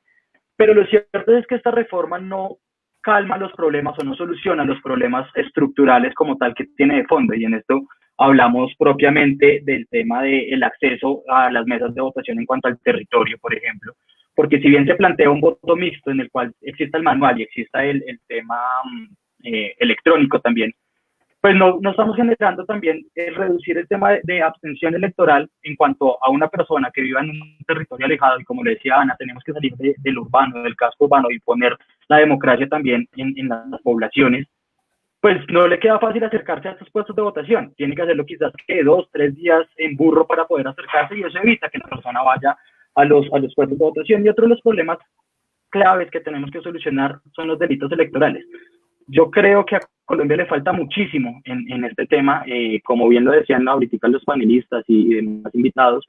Pero lo cierto es que esta reforma no calma los problemas o no soluciona los problemas estructurales como tal que tiene de fondo, y en esto hablamos propiamente del tema del acceso a las mesas de votación en cuanto al territorio, por ejemplo, porque si bien se plantea un voto mixto en el cual exista el manual y exista el tema electrónico también, pues no estamos generando también reducir el tema de abstención electoral en cuanto a una persona que viva en un territorio alejado, y como le decía Ana, tenemos que salir del urbano, del casco urbano, y poner la democracia también en las poblaciones, pues no le queda fácil acercarse a estos puestos de votación. Tiene que hacerlo quizás que 2, 3 días en burro para poder acercarse, y eso evita que la persona vaya a los puestos de votación. Y otro de los problemas claves que tenemos que solucionar son los delitos electorales. Yo creo que a Colombia le falta muchísimo en este tema, como bien lo decían ahorita los panelistas y demás invitados.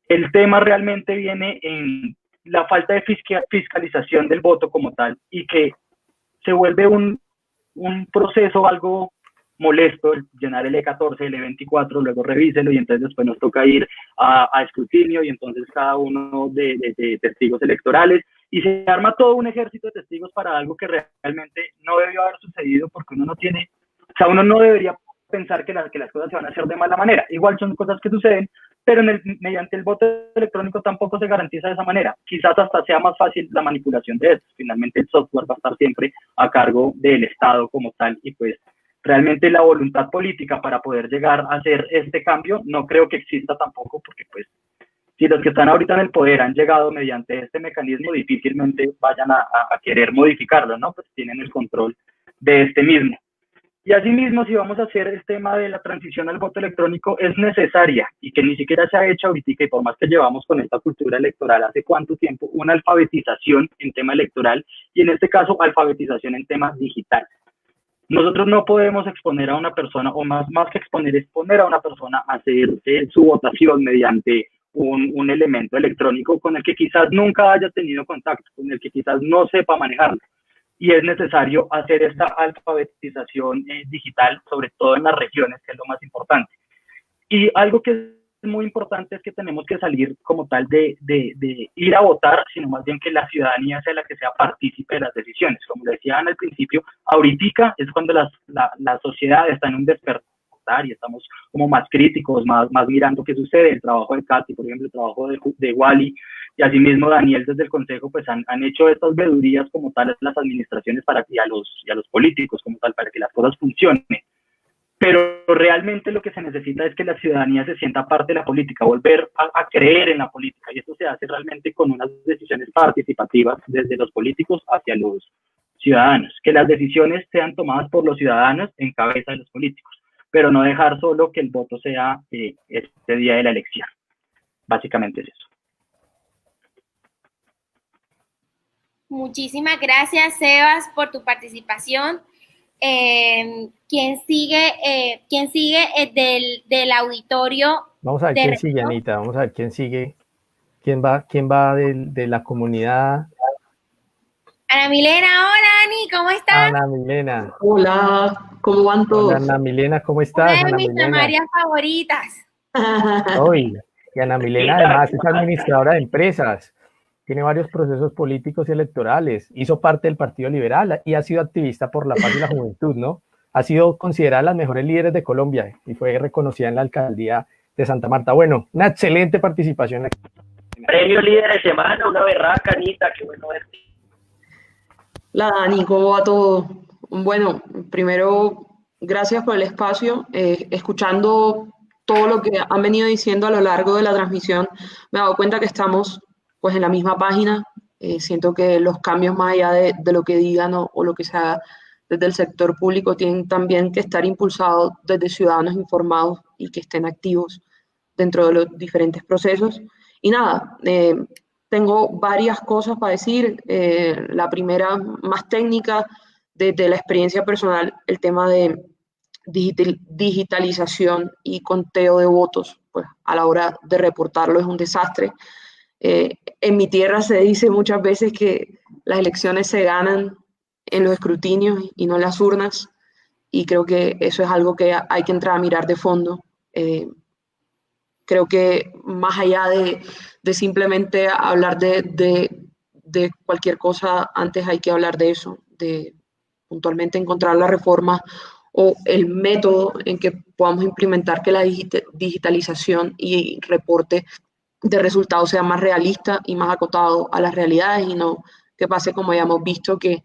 El tema realmente viene en la falta de fiscalización del voto como tal, y que se vuelve un proceso algo molesto, el llenar el E14, el E24, luego revíselo, y entonces después nos toca ir a escrutinio, y entonces cada uno de testigos electorales, y se arma todo un ejército de testigos para algo que realmente no debió haber sucedido, porque uno no tiene, o sea, uno no debería pensar que las cosas se van a hacer de mala manera. Igual son cosas que suceden, pero mediante el voto electrónico tampoco se garantiza de esa manera. Quizás hasta sea más fácil la manipulación de esto. Finalmente el software va a estar siempre a cargo del Estado como tal, y pues realmente la voluntad política para poder llegar a hacer este cambio no creo que exista tampoco, porque pues si los que están ahorita en el poder han llegado mediante este mecanismo, difícilmente vayan a querer modificarlo, ¿no? Pues tienen el control de este mismo. Y asimismo, si vamos a hacer el tema de la transición al voto electrónico, es necesaria, y que ni siquiera se ha hecho ahorita, y por más que llevamos con esta cultura electoral hace cuánto tiempo, una alfabetización en tema electoral, y en este caso alfabetización en tema digital. Nosotros no podemos exponer a una persona, o más que exponer a una persona a hacer su votación mediante un elemento electrónico con el que quizás nunca haya tenido contacto, con el que quizás no sepa manejarlo. Y es necesario hacer esta alfabetización digital, sobre todo en las regiones, que es lo más importante. Y algo que es muy importante es que tenemos que salir como tal de ir a votar, sino más bien que la ciudadanía sea la que sea partícipe de las decisiones. Como decían al principio, ahorita es cuando la sociedad está en un despertar, y estamos como más críticos, más mirando qué sucede. El trabajo de Katy, por ejemplo, el trabajo de Wally, y asimismo Daniel desde el Consejo, pues han hecho estas vedurías como tal a las administraciones y a los políticos como tal, para que las cosas funcionen. Pero realmente lo que se necesita es que la ciudadanía se sienta parte de la política, volver a creer en la política, y esto se hace realmente con unas decisiones participativas desde los políticos hacia los ciudadanos, que las decisiones sean tomadas por los ciudadanos en cabeza de los políticos, pero no dejar solo que el voto sea este día de la elección. Básicamente es eso. Muchísimas gracias, Sebas, por tu participación. ¿Quién sigue del auditorio? Vamos a ver quién sigue, Anita. Vamos a ver quién sigue. ¿Quién va de la comunidad? Ana Milena, hola Ani, ¿cómo estás? Ana Milena. Hola, ¿cómo van todos? Hola, Ana Milena, ¿cómo estás? Una de mis Marias favoritas. Hoy, y Ana Milena además es administradora de empresas, tiene varios procesos políticos y electorales, hizo parte del Partido Liberal y ha sido activista por la paz y la juventud, ¿no? Ha sido considerada las mejores líderes de Colombia y fue reconocida en la alcaldía de Santa Marta. Bueno, una excelente participación aquí. Premio líder de semana, una berraca, Anita, qué bueno verte. La Dani, ¿cómo va todo? Bueno, primero, gracias por el espacio. Escuchando todo lo que han venido diciendo a lo largo de la transmisión, me he dado cuenta que estamos pues en la misma página. Siento que los cambios, más allá de lo que digan o lo que se haga desde el sector público, tienen también que estar impulsados desde ciudadanos informados y que estén activos dentro de los diferentes procesos. Y nada, tengo varias cosas para decir. La primera, más técnica, desde la experiencia personal, el tema de digitalización y conteo de votos, pues a la hora de reportarlo es un desastre. En mi tierra se dice muchas veces que las elecciones se ganan en los escrutinios y no en las urnas, y creo que eso es algo que hay que entrar a mirar de fondo. Creo que más allá de simplemente hablar de cualquier cosa, antes hay que hablar de eso, de puntualmente encontrar la reforma o el método en que podamos implementar que la digitalización y reporte de resultado sea más realista y más acotado a las realidades y no que pase como ya hemos visto que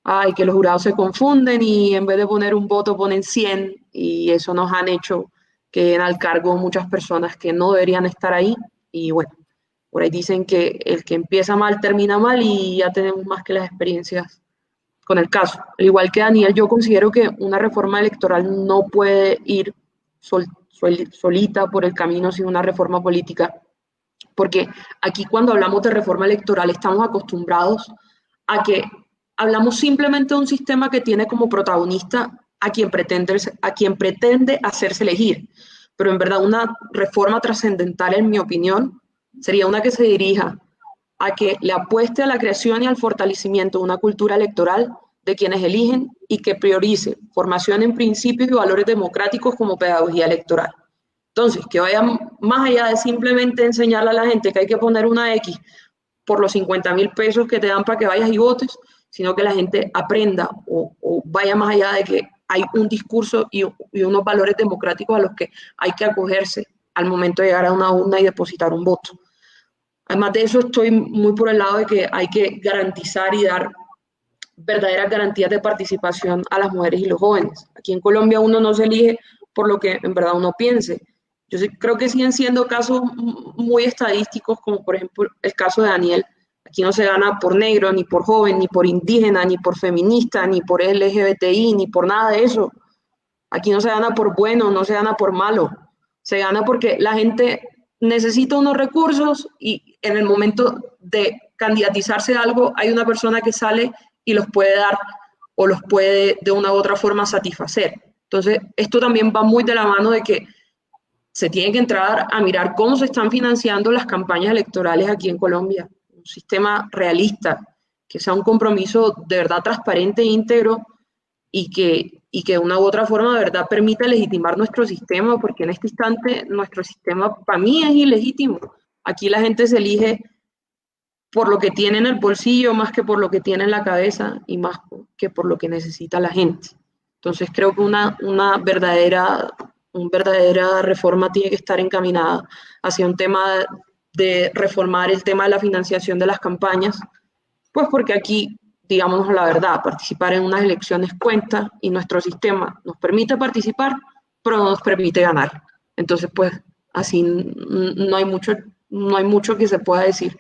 los jurados se confunden y en vez de poner un voto ponen 100 y eso nos han hecho que den al cargo muchas personas que no deberían estar ahí y bueno, por ahí dicen que el que empieza mal termina mal y ya tenemos más que las experiencias con el caso. Al igual que Daniel, yo considero que una reforma electoral no puede ir solita por el camino sin una reforma política, porque aquí cuando hablamos de reforma electoral estamos acostumbrados a que hablamos simplemente de un sistema que tiene como protagonista a quien pretende hacerse elegir, pero en verdad una reforma trascendental, en mi opinión, sería una que se dirija a que le apueste a la creación y al fortalecimiento de una cultura electoral de quienes eligen y que priorice formación en principios y valores democráticos como pedagogía electoral. Entonces, que vaya más allá de simplemente enseñarle a la gente que hay que poner una X por los 50.000 pesos que te dan para que vayas y votes, sino que la gente aprenda o vaya más allá de que hay un discurso y unos valores democráticos a los que hay que acogerse al momento de llegar a una urna y depositar un voto. Además de eso, estoy muy por el lado de que hay que garantizar y dar verdaderas garantías de participación a las mujeres y los jóvenes. Aquí en Colombia uno no se elige por lo que en verdad uno piense. Yo creo que siguen siendo casos muy estadísticos, como por ejemplo el caso de Daniel. Aquí no se gana por negro, ni por joven, ni por indígena, ni por feminista, ni por LGBTI, ni por nada de eso. Aquí no se gana por bueno, no se gana por malo. Se gana porque la gente necesita unos recursos y en el momento de candidatizarse a algo hay una persona que sale y los puede dar o los puede de una u otra forma satisfacer. Entonces, esto también va muy de la mano de que se tiene que entrar a mirar cómo se están financiando las campañas electorales aquí en Colombia. Un sistema realista, que sea un compromiso de verdad transparente e íntegro y que de una u otra forma de verdad permita legitimar nuestro sistema, porque en este instante nuestro sistema para mí es ilegítimo. Aquí la gente se elige por lo que tiene en el bolsillo más que por lo que tiene en la cabeza y más que por lo que necesita la gente. Entonces creo que una verdadera reforma tiene que estar encaminada hacia un tema de reformar el tema de la financiación de las campañas, pues porque aquí, digámonos la verdad, participar en unas elecciones cuenta y nuestro sistema nos permite participar, pero no nos permite ganar. Entonces, pues así no hay mucho que se pueda decir.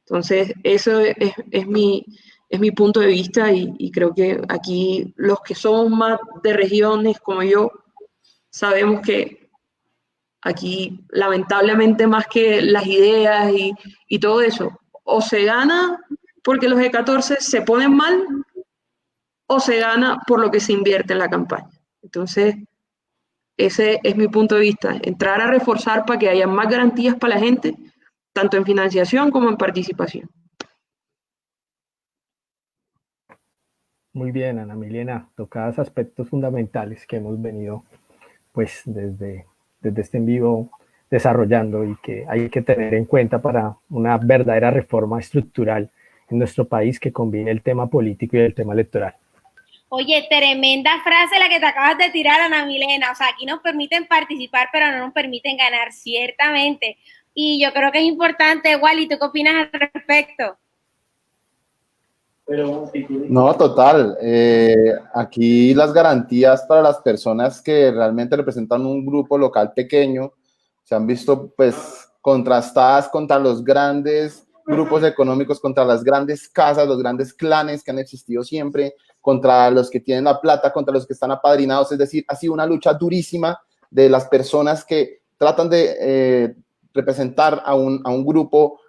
Entonces, eso es mi punto de vista y creo que aquí los que somos más de regiones como yo, sabemos que aquí lamentablemente más que las ideas y todo eso, o se gana porque los E14 se ponen mal o se gana por lo que se invierte en la campaña. Entonces, ese es mi punto de vista, entrar a reforzar para que haya más garantías para la gente, tanto en financiación como en participación. Muy bien, Ana Milena, tocadas aspectos fundamentales que hemos venido pues desde este en vivo desarrollando y que hay que tener en cuenta para una verdadera reforma estructural en nuestro país que combine el tema político y el tema electoral. Oye, tremenda frase la que te acabas de tirar, Ana Milena. O sea, aquí nos permiten participar, pero no nos permiten ganar, ciertamente. Y yo creo que es importante, Wally, ¿tú qué opinas al respecto? No, total. Aquí las garantías para las personas que realmente representan un grupo local pequeño se han visto pues contrastadas contra los grandes grupos económicos, contra las grandes casas, los grandes clanes que han existido siempre, contra los que tienen la plata, contra los que están apadrinados. Es decir, ha sido una lucha durísima de las personas que tratan de representar a un grupo,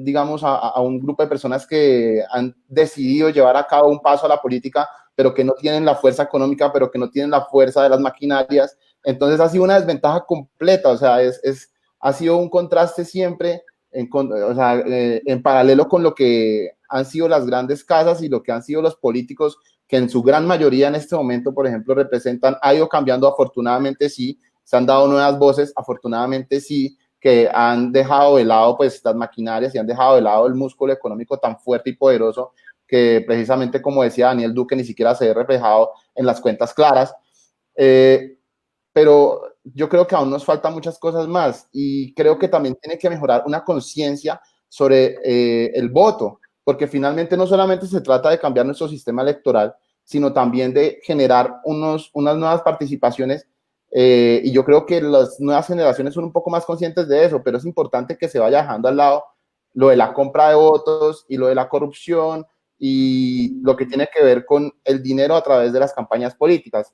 digamos, a un grupo de personas que han decidido llevar a cabo un paso a la política, pero que no tienen la fuerza económica, pero que no tienen la fuerza de las maquinarias. Entonces ha sido una desventaja completa, o sea, ha sido un contraste siempre en paralelo con lo que han sido las grandes casas y lo que han sido los políticos, que en su gran mayoría en este momento, por ejemplo, representan, ha ido cambiando, afortunadamente sí, se han dado nuevas voces, afortunadamente sí, que han dejado de lado pues las maquinarias y han dejado de lado el músculo económico tan fuerte y poderoso que precisamente, como decía Daniel Duque, ni siquiera se ve reflejado en las cuentas claras. pero yo creo que aún nos faltan muchas cosas más y creo que también tiene que mejorar una conciencia sobre el voto, porque finalmente no solamente se trata de cambiar nuestro sistema electoral, sino también de generar unas nuevas participaciones y yo creo que las nuevas generaciones son un poco más conscientes de eso, pero es importante que se vaya dejando al lado lo de la compra de votos y lo de la corrupción y lo que tiene que ver con el dinero a través de las campañas políticas.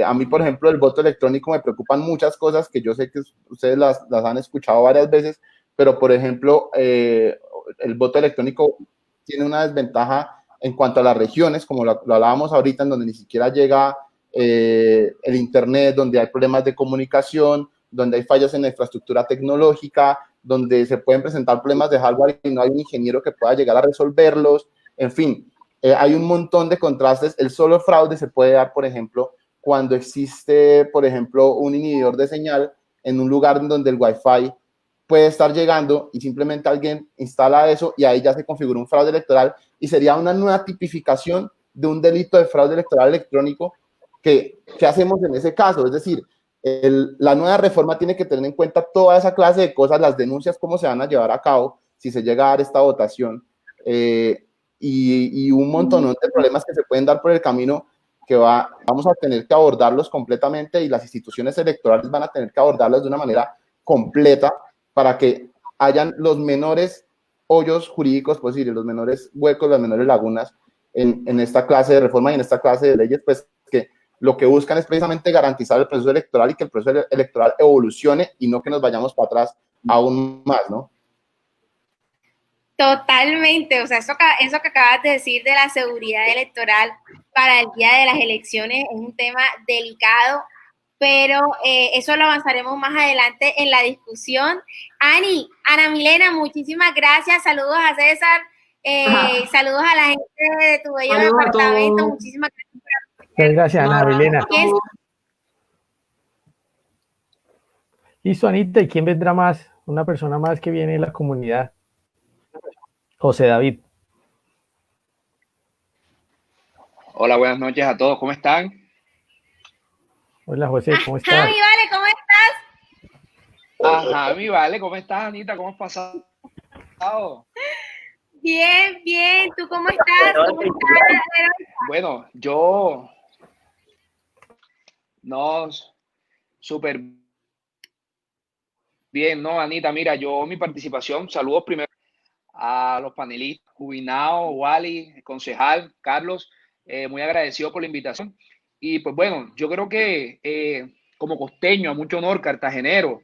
A mí, por ejemplo, el voto electrónico me preocupan muchas cosas que yo sé que ustedes las han escuchado varias veces, pero, por ejemplo, el voto electrónico tiene una desventaja en cuanto a las regiones, como lo hablábamos ahorita, en donde ni siquiera llega el Internet, donde hay problemas de comunicación, donde hay fallas en la infraestructura tecnológica, donde se pueden presentar problemas de hardware y no hay un ingeniero que pueda llegar a resolverlos. En fin, hay un montón de contrastes. El solo fraude se puede dar, por ejemplo, cuando existe, por ejemplo, un inhibidor de señal en un lugar donde el Wi-Fi puede estar llegando y simplemente alguien instala eso y ahí ya se configura un fraude electoral y sería una nueva tipificación de un delito de fraude electoral electrónico que hacemos en ese caso. Es decir, la nueva reforma tiene que tener en cuenta toda esa clase de cosas, las denuncias, cómo se van a llevar a cabo si se llega a dar esta votación y un montón de problemas que se pueden dar por el camino que vamos a tener que abordarlos completamente y las instituciones electorales van a tener que abordarlos de una manera completa para que hayan los menores hoyos jurídicos posibles, los menores huecos, las menores lagunas en esta clase de reforma y en esta clase de leyes, pues que lo que buscan es precisamente garantizar el proceso electoral y que el proceso electoral evolucione y no que nos vayamos para atrás aún más, ¿no? Totalmente, o sea, eso que acabas de decir de la seguridad electoral para el día de las elecciones es un tema delicado, pero eso lo avanzaremos más adelante en la discusión. Ana Milena, muchísimas gracias, saludos a César, saludos a la gente de tu bello departamento, muchísimas gracias. Muchas gracias, Ana Milena. Listo, Anita, ¿y quién vendrá más? Una persona más que viene de la comunidad. José David. Hola, buenas noches a todos, ¿cómo están? Hola, José, ¿cómo estás? Javi, vale, ¿cómo estás? Ajá, mi vale, ¿cómo estás, Anita? ¿Cómo has pasado? Bien, bien, ¿tú cómo estás? ¿Cómo estás? Bueno, yo súper bien, ¿no, Anita? Mira, mi participación, saludos primero a los panelistas, Jubinao, Wally, concejal, Carlos, muy agradecido por la invitación. Y pues bueno, yo creo que como costeño, a mucho honor, cartagenero,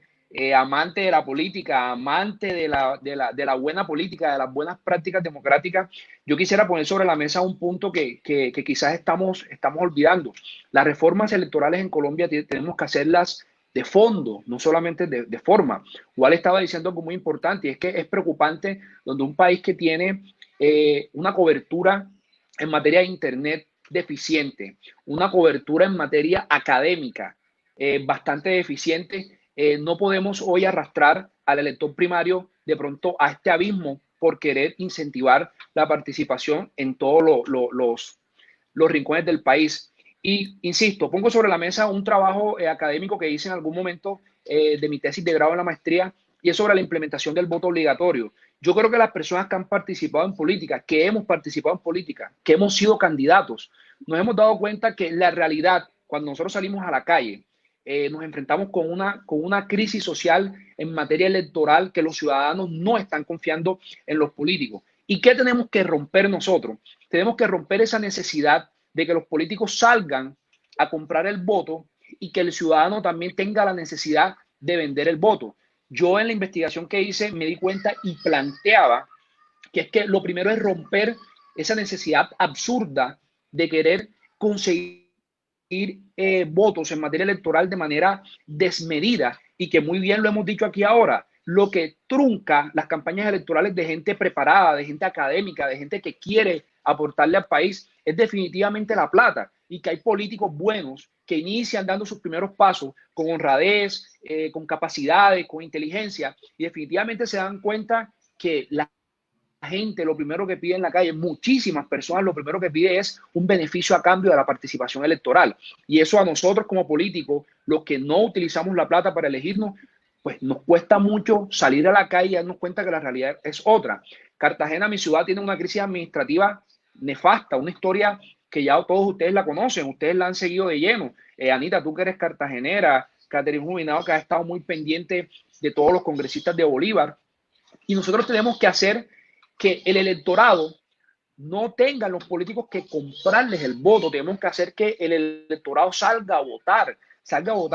amante de la política, amante de la buena política, de las buenas prácticas democráticas, yo quisiera poner sobre la mesa un punto que quizás estamos olvidando. Las reformas electorales en Colombia tenemos que hacerlas de fondo, no solamente de forma. Wally estaba diciendo algo muy importante y es que es preocupante donde un país que tiene una cobertura en materia de Internet deficiente, una cobertura en materia académica bastante deficiente, no podemos hoy arrastrar al elector primario de pronto a este abismo por querer incentivar la participación en todos los rincones del país. Y insisto, pongo sobre la mesa un trabajo académico que hice en algún momento de mi tesis de grado en la maestría y es sobre la implementación del voto obligatorio. Yo creo que las personas que han participado en política, que hemos participado en política, que hemos sido candidatos, nos hemos dado cuenta que la realidad, cuando nosotros salimos a la calle, nos enfrentamos con una crisis social en materia electoral que los ciudadanos no están confiando en los políticos. ¿Y qué tenemos que romper nosotros? Tenemos que romper esa necesidad de que los políticos salgan a comprar el voto y que el ciudadano también tenga la necesidad de vender el voto. Yo en la investigación que hice me di cuenta y planteaba que es que lo primero es romper esa necesidad absurda de querer conseguir votos en materia electoral de manera desmedida y que muy bien lo hemos dicho aquí ahora. Lo que trunca las campañas electorales de gente preparada, de gente académica, de gente que quiere aportarle al país es definitivamente la plata y que hay políticos buenos que inician dando sus primeros pasos con honradez, con capacidades, con inteligencia y definitivamente se dan cuenta que las gente lo primero que pide en la calle, muchísimas personas, lo primero que pide es un beneficio a cambio de la participación electoral. Y eso a nosotros como políticos, los que no utilizamos la plata para elegirnos, pues nos cuesta mucho salir a la calle y darnos cuenta que la realidad es otra. Cartagena, mi ciudad, tiene una crisis administrativa nefasta, una historia que ya todos ustedes la conocen, ustedes la han seguido de lleno. Anita, tú que eres cartagenera, Catherine Jubinado, que ha estado muy pendiente de todos los congresistas de Bolívar. Y nosotros tenemos que hacer que el electorado no tenga los políticos que comprarles el voto. Tenemos que hacer que el electorado salga a votar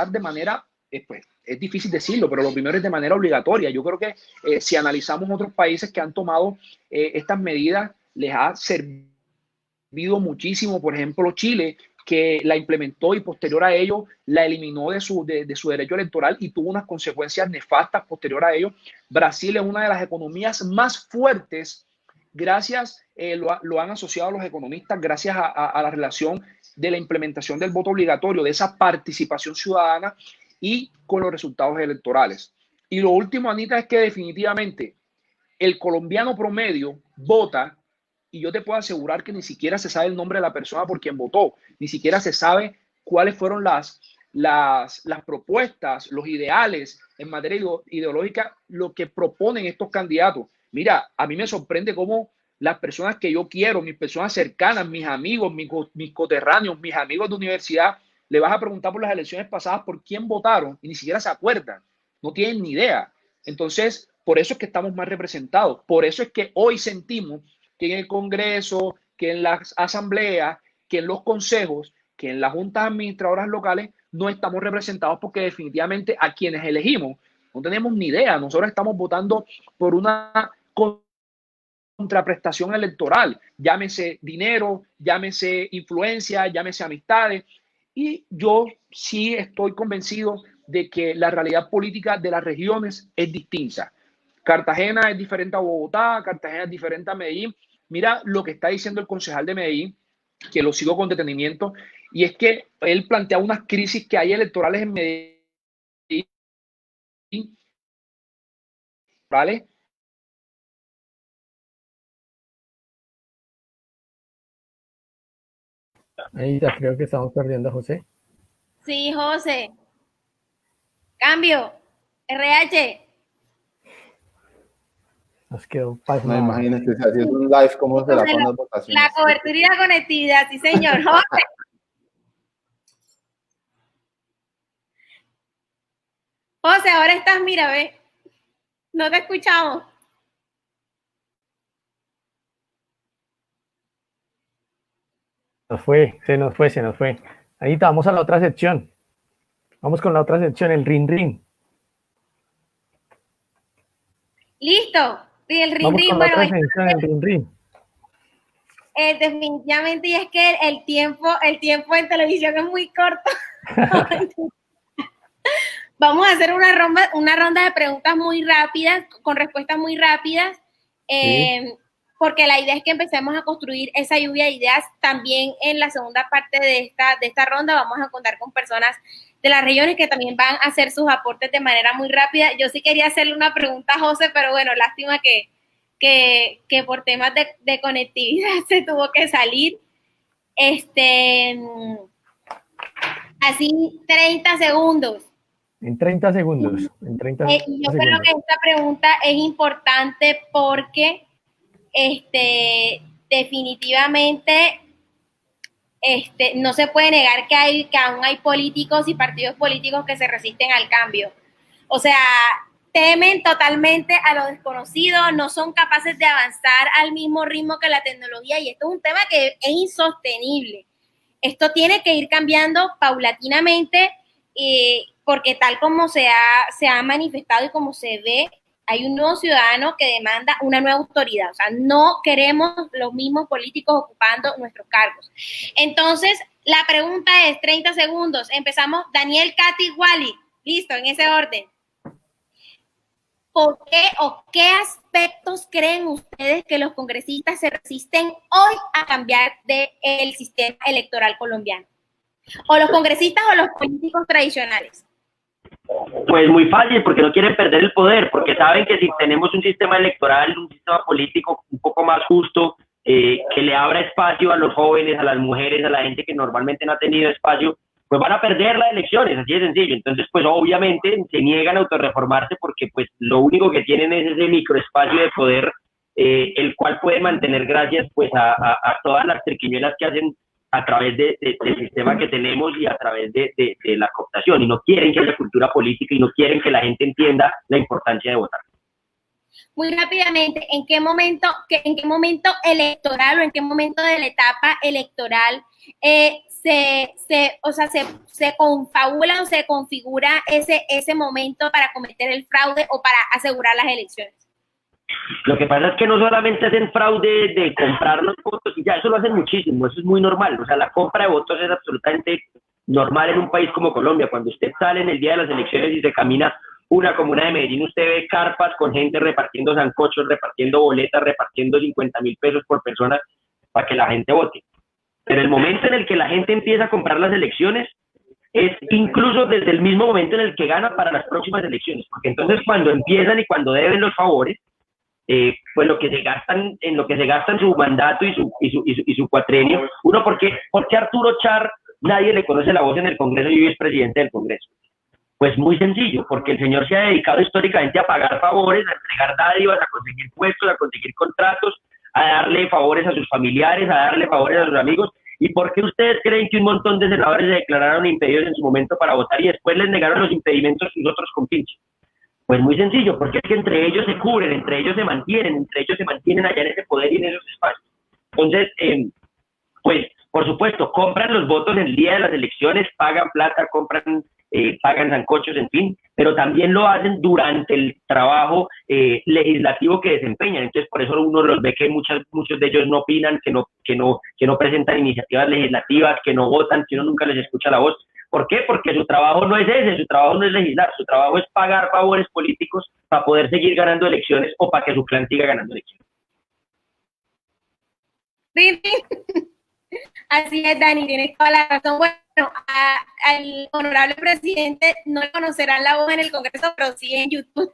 de manera, pues es difícil decirlo, pero lo primero es de manera obligatoria. Yo creo que si analizamos otros países que han tomado estas medidas, les ha servido muchísimo. Por ejemplo, Chile, que la implementó y posterior a ello la eliminó de su derecho electoral y tuvo unas consecuencias nefastas posterior a ello. Brasil es una de las economías más fuertes, gracias, lo han asociado los economistas, gracias a la relación de la implementación del voto obligatorio, de esa participación ciudadana y con los resultados electorales. Y lo último, Anita, es que definitivamente el colombiano promedio vota, y yo te puedo asegurar que ni siquiera se sabe el nombre de la persona por quien votó, ni siquiera se sabe cuáles fueron las propuestas, los ideales en materia ideológica, lo que proponen estos candidatos. Mira, a mí me sorprende cómo las personas que yo quiero, mis personas cercanas, mis amigos, mis coterráneos, mis amigos de universidad, le vas a preguntar por las elecciones pasadas por quién votaron y ni siquiera se acuerdan, no tienen ni idea. Entonces, por eso es que estamos más representados, por eso es que hoy sentimos que en el Congreso, que en las asambleas, que en los consejos, que en las juntas administradoras locales no estamos representados, porque definitivamente a quienes elegimos no tenemos ni idea. Nosotros estamos votando por una contraprestación electoral, llámese dinero, llámese influencia, llámese amistades. Y yo sí estoy convencido de que la realidad política de las regiones es distinta. Cartagena es diferente a Bogotá, Cartagena es diferente a Medellín. Mira lo que está diciendo el concejal de Medellín, que lo sigo con detenimiento, y es que él plantea unas crisis que hay electorales en Medellín, ¿vale? Ahí ya creo que estamos perdiendo a José. Sí, José. Cambio. RH. Nos quedó No, pasmado. imagínate, si así es un live, ¿cómo se la ponen las votaciones? La cobertura y la conectividad, sí, señor. José. José, ahora estás, mira, ve. No te escuchamos. Se nos fue. Ahí vamos a la otra sección. Vamos con la otra sección, el rin. Listo. Y el Vamos rin, con la bueno, otra sección, el rin. definitivamente, y es que el tiempo en televisión es muy corto. Vamos a hacer una ronda de preguntas muy rápidas, con respuestas muy rápidas, Sí. porque la idea es que empecemos a construir esa lluvia de ideas. También en la segunda parte de esta ronda vamos a contar con personas de las regiones que también van a hacer sus aportes de manera muy rápida. Yo sí quería hacerle una pregunta a José, pero bueno, lástima que por temas de conectividad se tuvo que salir. Así 30 segundos. En 30 segundos. Yo creo que esta pregunta es importante porque definitivamente no se puede negar que aún hay políticos y partidos políticos que se resisten al cambio. O sea, temen totalmente a lo desconocido, no son capaces de avanzar al mismo ritmo que la tecnología, y esto es un tema que es insostenible. Esto tiene que ir cambiando paulatinamente, porque tal como se ha manifestado y como se ve, hay un nuevo ciudadano que demanda una nueva autoridad. O sea, no queremos los mismos políticos ocupando nuestros cargos. Entonces, la pregunta es, 30 segundos, empezamos, Daniel, Katy, Wally, listo, en ese orden. ¿Por qué o qué aspectos creen ustedes que los congresistas se resisten hoy a cambiar del sistema electoral colombiano? ¿O los congresistas o los políticos tradicionales? Pues muy fácil, porque no quieren perder el poder, porque saben que si tenemos un sistema electoral, un sistema político un poco más justo, que le abra espacio a los jóvenes, a las mujeres, a la gente que normalmente no ha tenido espacio, pues van a perder las elecciones, así de sencillo. Entonces, pues obviamente se niegan a autorreformarse porque pues lo único que tienen es ese microespacio de poder, el cual pueden mantener gracias pues a todas las triquiñuelas que hacen a través del sistema que tenemos y a través de la cooptación, y no quieren que haya cultura política y no quieren que la gente entienda la importancia de votar. Muy rápidamente, ¿en qué momento electoral o en qué momento de la etapa electoral se confabula o se configura ese momento para cometer el fraude o para asegurar las elecciones? Lo que pasa es que no solamente hacen fraude de comprar los votos, y ya eso lo hacen muchísimo, eso es muy normal. O sea, la compra de votos es absolutamente normal en un país como Colombia. Cuando usted sale en el día de las elecciones y se camina una comuna de Medellín, usted ve carpas con gente repartiendo sancochos, repartiendo boletas, repartiendo 50.000 pesos por persona para que la gente vote. Pero el momento en el que la gente empieza a comprar las elecciones es incluso desde el mismo momento en el que gana para las próximas elecciones, porque entonces cuando empiezan y cuando deben los favores, pues lo que se gastan su mandato y su cuatrenio. Uno, ¿por qué Arturo Char nadie le conoce la voz en el Congreso y hoy es presidente del Congreso? Pues muy sencillo, porque el señor se ha dedicado históricamente a pagar favores, a entregar dádivas, a conseguir puestos, a conseguir contratos, a darle favores a sus familiares, a darle favores a sus amigos. ¿Y por qué ustedes creen que un montón de senadores se declararon impedidos en su momento para votar y después les negaron los impedimentos a sus otros compinches? Pues muy sencillo, porque es que entre ellos se cubren, entre ellos se mantienen allá en ese poder y en esos espacios. Entonces, pues, por supuesto, compran los votos el día de las elecciones, pagan plata, pagan sancochos, en fin, pero también lo hacen durante el trabajo legislativo que desempeñan. Entonces, por eso uno los ve que muchos de ellos no opinan, que no presentan iniciativas legislativas, que no votan, que uno nunca les escucha la voz. ¿Por qué? Porque su trabajo no es ese, su trabajo no es legislar, su trabajo es pagar favores políticos para poder seguir ganando elecciones o para que su clan siga ganando elecciones. Sí. Así es, Dani, tienes toda la razón. Bueno, al honorable presidente no le conocerán la voz en el Congreso, pero sí en YouTube.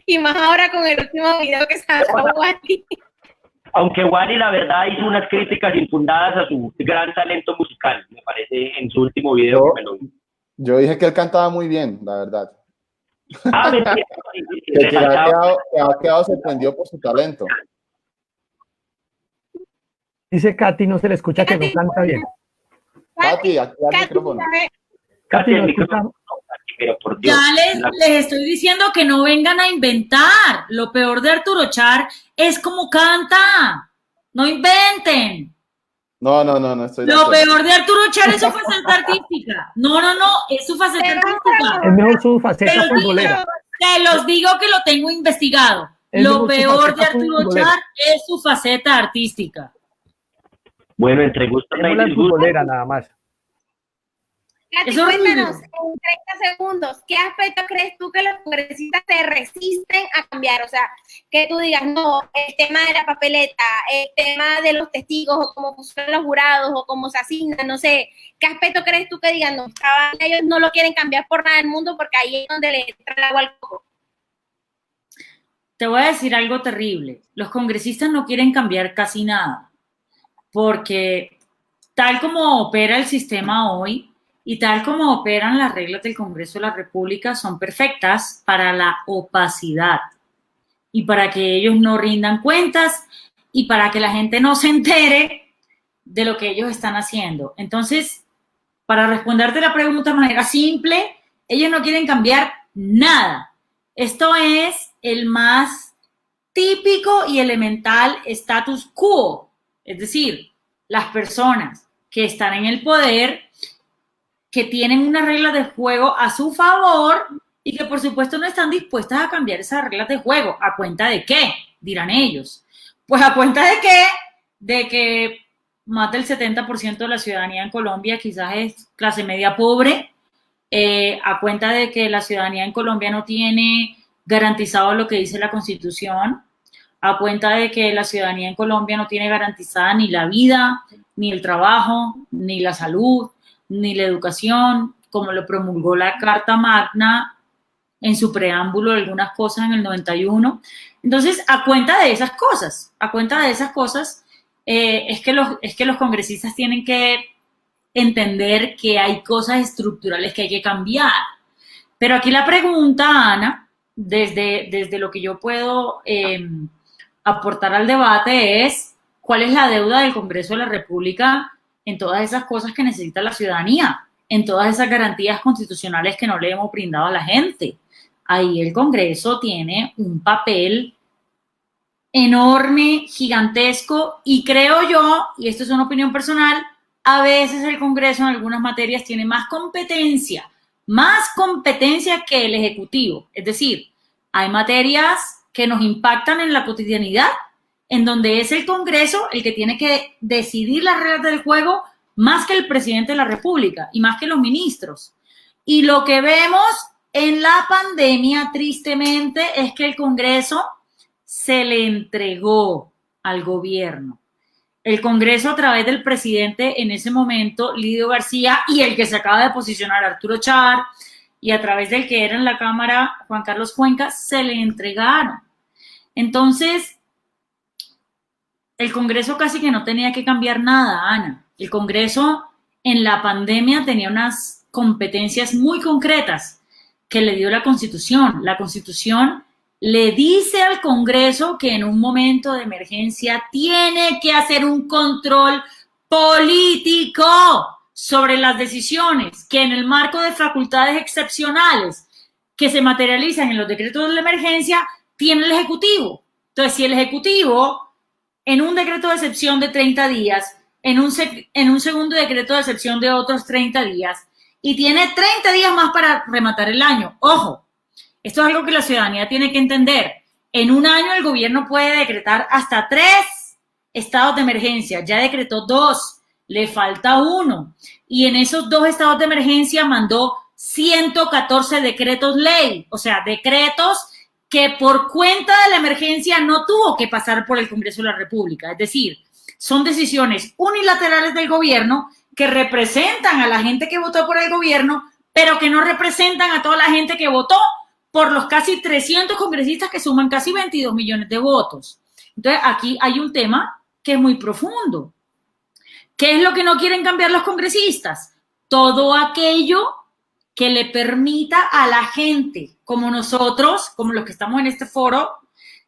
Y más ahora con el último video que sacó Wally. Aunque Wally, la verdad, hizo unas críticas infundadas a su gran talento musical, me parece, en su último video. Yo dije que él cantaba muy bien, la verdad. Ah, mentira. Que ha quedado sorprendido por su talento. Dice Katy, no se le escucha, que no canta bien. Katy, activa el micrófono. Katy, no escucha. Pero por Dios. Ya les estoy diciendo que no vengan a inventar. Lo peor de Arturo Char es como canta. No inventen. No, estoy de Lo acuerdo. peor de Arturo Char es su faceta artística. No, es su faceta artística. Es mejor su faceta futbolera. Te los digo que lo tengo investigado. Lo peor de Arturo Char es su faceta artística. Bueno, entre gustos no la futbolera nada más. Katy, cuéntanos en 30 segundos, ¿qué aspecto crees tú que los congresistas se resisten a cambiar? O sea, que tú digas, no, el tema de la papeleta, el tema de los testigos, o cómo funcionan los jurados, o cómo se asignan, no sé, ¿qué aspecto crees tú que digan, no, ellos no lo quieren cambiar por nada del mundo porque ahí es donde le entra el agua al coco? Te voy a decir algo terrible. Los congresistas no quieren cambiar casi nada, porque tal como opera el sistema hoy, y tal como operan las reglas del Congreso de la República, son perfectas para la opacidad y para que ellos no rindan cuentas y para que la gente no se entere de lo que ellos están haciendo. Entonces, para responderte la pregunta de manera simple, ellos no quieren cambiar nada. Esto es el más típico y elemental status quo, es decir, las personas que están en el poder, que tienen unas reglas de juego a su favor y que por supuesto no están dispuestas a cambiar esas reglas de juego. ¿A cuenta de qué? Dirán ellos. Pues a cuenta de qué? De que más del 70% de la ciudadanía en Colombia quizás es clase media pobre, a cuenta de que la ciudadanía en Colombia no tiene garantizado lo que dice la Constitución, a cuenta de que la ciudadanía en Colombia no tiene garantizada ni la vida, ni el trabajo, ni la salud, ni la educación, como lo promulgó la Carta Magna en su preámbulo, algunas cosas en el 91. Entonces, a cuenta de esas cosas, es que los congresistas tienen que entender que hay cosas estructurales que hay que cambiar. Pero aquí la pregunta, Ana, desde lo que yo puedo aportar al debate es, ¿cuál es la deuda del Congreso de la República en todas esas cosas que necesita la ciudadanía, en todas esas garantías constitucionales que no le hemos brindado a la gente? Ahí el Congreso tiene un papel enorme, gigantesco, y creo yo, y esto es una opinión personal, a veces el Congreso en algunas materias tiene más competencia que el Ejecutivo. Es decir, hay materias que nos impactan en la cotidianidad, en donde es el Congreso el que tiene que decidir las reglas del juego más que el presidente de la República y más que los ministros. Y lo que vemos en la pandemia, tristemente, es que el Congreso se le entregó al gobierno. El Congreso, a través del presidente en ese momento, Lidio García, y el que se acaba de posicionar, Arturo Char, y a través del que era en la Cámara, Juan Carlos Cuenca, se le entregaron. Entonces, el Congreso casi que no tenía que cambiar nada, Ana. El Congreso en la pandemia tenía unas competencias muy concretas que le dio la Constitución. La Constitución le dice al Congreso que en un momento de emergencia tiene que hacer un control político sobre las decisiones que en el marco de facultades excepcionales que se materializan en los decretos de la emergencia tiene el Ejecutivo. Entonces, si el Ejecutivo en un decreto de excepción de 30 días, en un segundo decreto de excepción de otros 30 días, y tiene 30 días más para rematar el año, ojo, esto es algo que la ciudadanía tiene que entender. En un año el gobierno puede decretar hasta 3 estados de emergencia. Ya decretó 2, le falta 1. Y en esos 2 estados de emergencia mandó 114 decretos ley. O sea, decretos que por cuenta de la emergencia no tuvo que pasar por el Congreso de la República. Es decir, son decisiones unilaterales del gobierno que representan a la gente que votó por el gobierno, pero que no representan a toda la gente que votó por los casi 300 congresistas que suman casi 22 millones de votos. Entonces, aquí hay un tema que es muy profundo. ¿Qué es lo que no quieren cambiar los congresistas? Todo aquello que le permita a la gente, como nosotros, como los que estamos en este foro,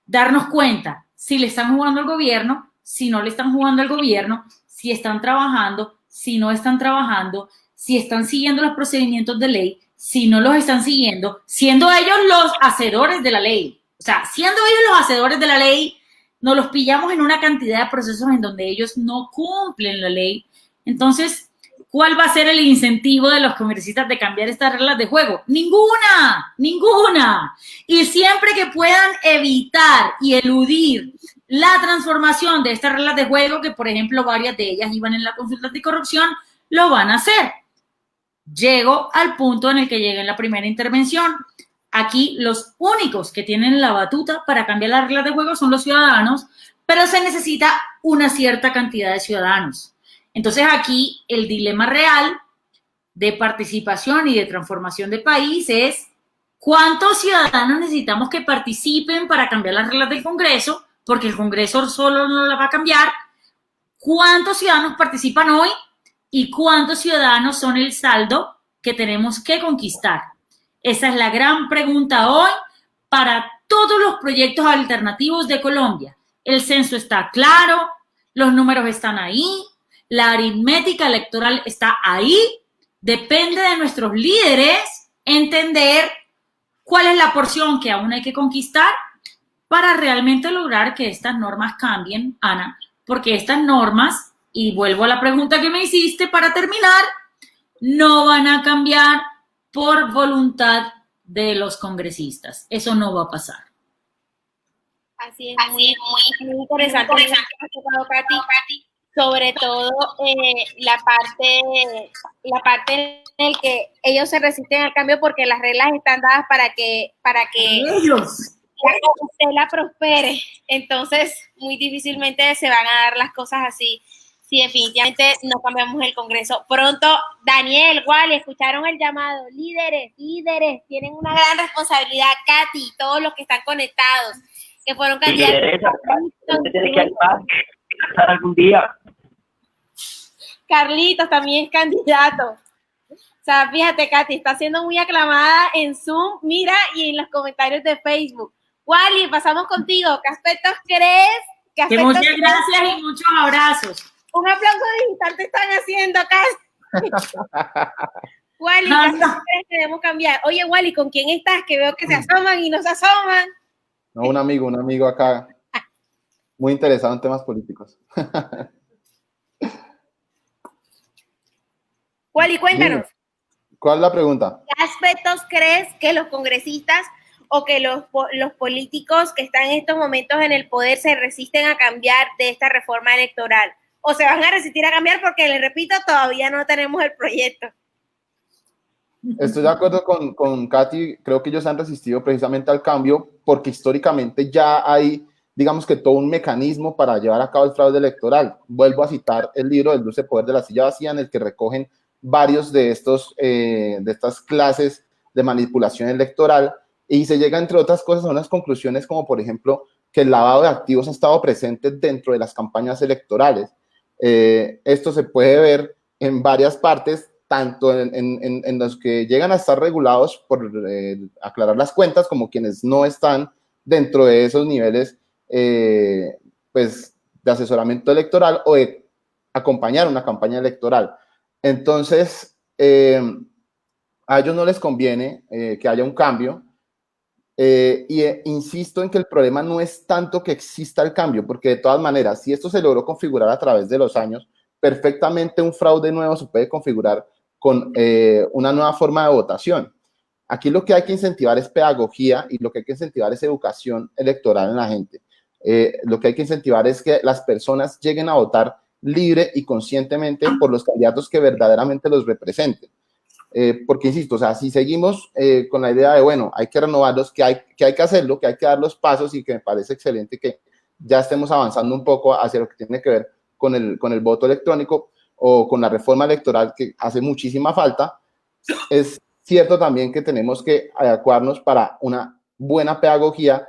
darnos cuenta si le están jugando al gobierno, si no le están jugando al gobierno, si están trabajando, si no están trabajando, si están siguiendo los procedimientos de ley, si no los están siguiendo, siendo ellos los hacedores de la ley. O sea, siendo ellos los hacedores de la ley, nos los pillamos en una cantidad de procesos en donde ellos no cumplen la ley. Entonces, ¿cuál va a ser el incentivo de los congresistas de cambiar estas reglas de juego? Ninguna. Y siempre que puedan evitar y eludir la transformación de estas reglas de juego, que por ejemplo varias de ellas iban en la consulta anticorrupción, lo van a hacer. Llego al punto en el que llegué en la primera intervención. Aquí los únicos que tienen la batuta para cambiar las reglas de juego son los ciudadanos, pero se necesita una cierta cantidad de ciudadanos. Entonces aquí el dilema real de participación y de transformación de país es ¿cuántos ciudadanos necesitamos que participen para cambiar las reglas del Congreso? Porque el Congreso solo no la va a cambiar. ¿Cuántos ciudadanos participan hoy? ¿Y cuántos ciudadanos son el saldo que tenemos que conquistar? Esa es la gran pregunta hoy para todos los proyectos alternativos de Colombia. El censo está claro, los números están ahí, la aritmética electoral está ahí. Depende de nuestros líderes entender cuál es la porción que aún hay que conquistar para realmente lograr que estas normas cambien, Ana, porque estas normas, y vuelvo a la pregunta que me hiciste para terminar, no van a cambiar por voluntad de los congresistas. Eso no va a pasar. Así es, muy interesante lo que has tocado, Katy. Sobre todo la parte en la que ellos se resisten al cambio porque las reglas están dadas para que Ellos. usted la prospere. Entonces, muy difícilmente se van a dar las cosas así. Sí, definitivamente no cambiamos el Congreso. Pronto, Daniel, Wally, escucharon el llamado. Líderes, tienen una gran responsabilidad, Katy, todos los que están conectados, que fueron candidatos. Usted tiene que animar algún día. Carlitos también es candidato. O sea, fíjate, Katy, está siendo muy aclamada en Zoom, mira, y en los comentarios de Facebook. Wally, pasamos contigo. ¿Qué aspectos crees? Que muchas gracias y muchos abrazos. Un aplauso digital te están haciendo acá. Wally, ¿qué crees que debemos cambiar? Oye, Wally, ¿con quién estás? Que veo que se asoman y no se asoman. No, un amigo acá, muy interesado en temas políticos. Wally, cuéntanos. ¿Cuál es la pregunta? ¿Qué aspectos crees que los congresistas o que los políticos que están en estos momentos en el poder se resisten a cambiar de esta reforma electoral? ¿O se van a resistir a cambiar? Porque, les repito, todavía no tenemos el proyecto. Estoy de acuerdo con Katy, creo que ellos se han resistido precisamente al cambio porque históricamente ya hay, digamos que todo un mecanismo para llevar a cabo el fraude electoral. Vuelvo a citar el libro del dulce poder de la silla vacía, en el que recogen varios de estas clases de manipulación electoral y se llega, entre otras cosas, a unas conclusiones como, por ejemplo, que el lavado de activos ha estado presente dentro de las campañas electorales. Esto se puede ver en varias partes, tanto en los que llegan a estar regulados por aclarar las cuentas, como quienes no están dentro de esos niveles pues, de asesoramiento electoral o de acompañar una campaña electoral. Entonces, a ellos no les conviene que haya un cambio, insisto en que el problema no es tanto que exista el cambio, porque de todas maneras, si esto se logró configurar a través de los años, perfectamente un fraude nuevo se puede configurar con una nueva forma de votación. Aquí lo que hay que incentivar es pedagogía y lo que hay que incentivar es educación electoral en la gente. Lo que hay que incentivar es que las personas lleguen a votar libre y conscientemente por los candidatos que verdaderamente los representen. Porque, insisto, o sea, si seguimos con la idea de, bueno, hay que renovarlos, que hay que hacerlo, que hay que dar los pasos y que me parece excelente que ya estemos avanzando un poco hacia lo que tiene que ver con el voto electrónico o con la reforma electoral que hace muchísima falta, es cierto también que tenemos que adecuarnos para una buena pedagogía,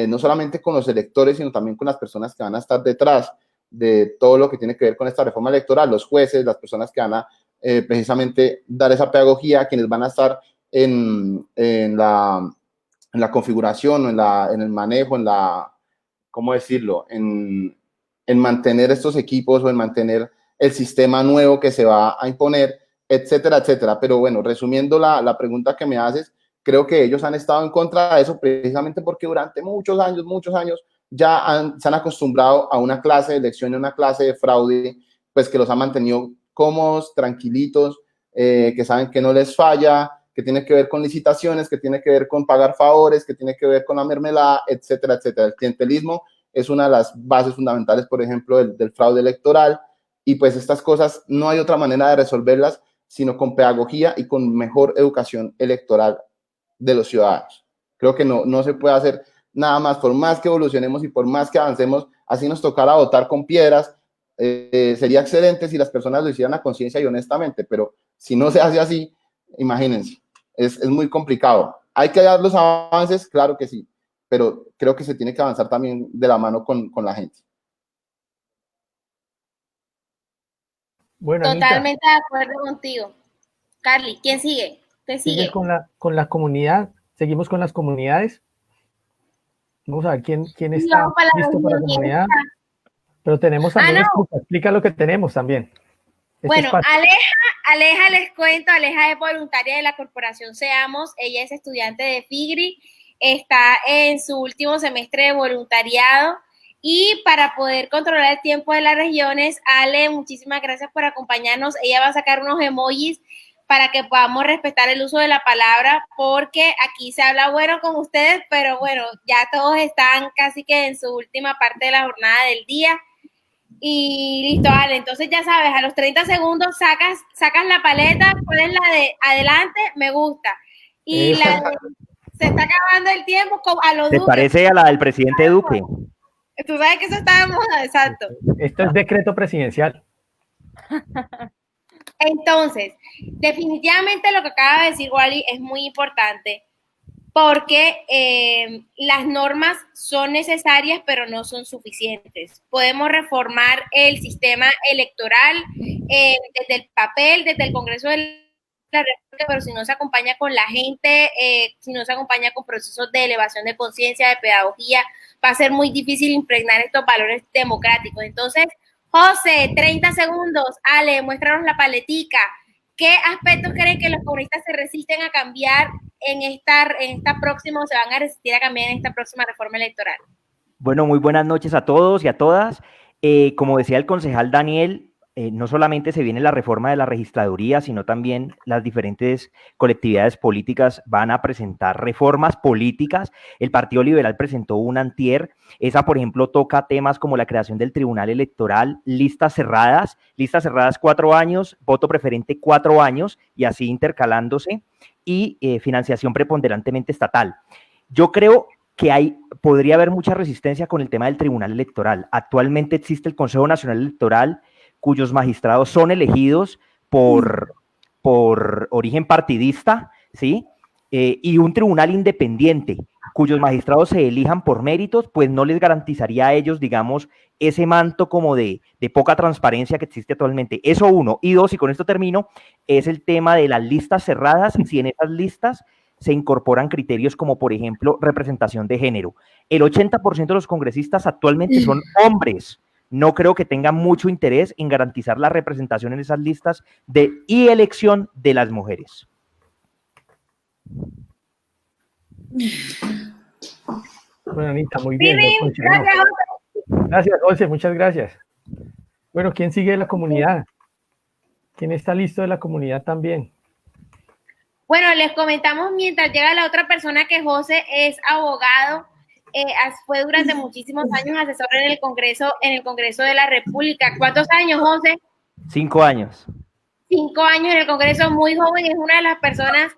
no solamente con los electores, sino también con las personas que van a estar detrás de todo lo que tiene que ver con esta reforma electoral, los jueces, las personas que van a precisamente dar esa pedagogía, quienes van a estar en la configuración, en el manejo, ¿cómo decirlo? En mantener estos equipos o en mantener el sistema nuevo que se va a imponer, etcétera, etcétera. Pero bueno, resumiendo la pregunta que me haces, creo que ellos han estado en contra de eso precisamente porque durante muchos años ya se han acostumbrado a una clase de elección y una clase de fraude, pues que los ha mantenido cómodos, tranquilitos, que saben que no les falla, que tiene que ver con licitaciones, que tiene que ver con pagar favores, que tiene que ver con la mermelada, etcétera, etcétera. El clientelismo es una de las bases fundamentales, por ejemplo, del fraude electoral, y pues estas cosas no hay otra manera de resolverlas sino con pedagogía y con mejor educación electoral de los ciudadanos. Creo que no se puede hacer nada más, por más que evolucionemos y por más que avancemos, así nos tocara votar con piedras. Sería excelente si las personas lo hicieran a conciencia y honestamente, pero si no se hace así, imagínense, es muy complicado. ¿Hay que dar los avances? Claro que sí, pero creo que se tiene que avanzar también de la mano con la gente. Bueno, totalmente de acuerdo contigo. Carly, ¿quién sigue? ¿Qué sigue? Con la comunidad. Seguimos con las comunidades. Vamos a ver quién está listo para la comunidad. Pero tenemos también, explica lo que tenemos también. Bueno, Aleja les cuento, Aleja es voluntaria de la Corporación Seamos, ella es estudiante de FIGRI, está en su último semestre de voluntariado y para poder controlar el tiempo de las regiones, Ale, muchísimas gracias por acompañarnos, ella va a sacar unos emojis para que podamos respetar el uso de la palabra, porque aquí se habla bueno con ustedes, pero bueno, ya todos están casi que en su última parte de la jornada del día. Y listo, Ale, entonces ya sabes, a los 30 segundos sacas la paleta, pones la de adelante, me gusta. Y se está acabando el tiempo a lo Duque. ¿Te parece a la del presidente Duque? Tú sabes que eso está de moda, exacto. Esto es decreto presidencial. Entonces, definitivamente lo que acaba de decir Wally es muy importante porque las normas son necesarias, pero no son suficientes. Podemos reformar el sistema electoral desde el papel, desde el Congreso de la República, pero si no se acompaña con la gente, si no se acompaña con procesos de elevación de conciencia, de pedagogía, va a ser muy difícil impregnar estos valores democráticos. Entonces, José, 30 segundos. Ale, muéstranos la paletica. ¿Qué aspectos creen que los comunistas se resisten a cambiar en esta próxima, o se van a resistir a cambiar en esta próxima reforma electoral? Bueno, muy buenas noches a todos y a todas. Como decía el concejal Daniel, no solamente se viene la reforma de la registraduría, sino también las diferentes colectividades políticas van a presentar reformas políticas. El Partido Liberal presentó una antier. Esa, por ejemplo, toca temas como la creación del Tribunal Electoral, listas cerradas 4 años, voto preferente 4 años y así intercalándose, y financiación preponderantemente estatal. Yo creo que podría haber mucha resistencia con el tema del Tribunal Electoral. Actualmente existe el Consejo Nacional Electoral, cuyos magistrados son elegidos por origen partidista, ¿sí? Y un tribunal independiente, cuyos magistrados se elijan por méritos, pues no les garantizaría a ellos, digamos, ese manto como de poca transparencia que existe actualmente. Eso uno. Y dos, y con esto termino, es el tema de las listas cerradas, si en esas listas se incorporan criterios como, por ejemplo, representación de género. El 80% de los congresistas actualmente son hombres. No creo que tengan mucho interés en garantizar la representación en esas listas y elección de las mujeres. Bueno, Anita, muy bien. Gracias, José, muchas gracias. Bueno, ¿quién sigue de la comunidad? ¿Quién está listo de la comunidad también? Bueno, les comentamos mientras llega la otra persona que José es abogado, fue durante muchísimos años asesor en el Congreso de la República. ¿Cuántos años, José? 5 años. 5 años en el Congreso, muy joven, es una de las personas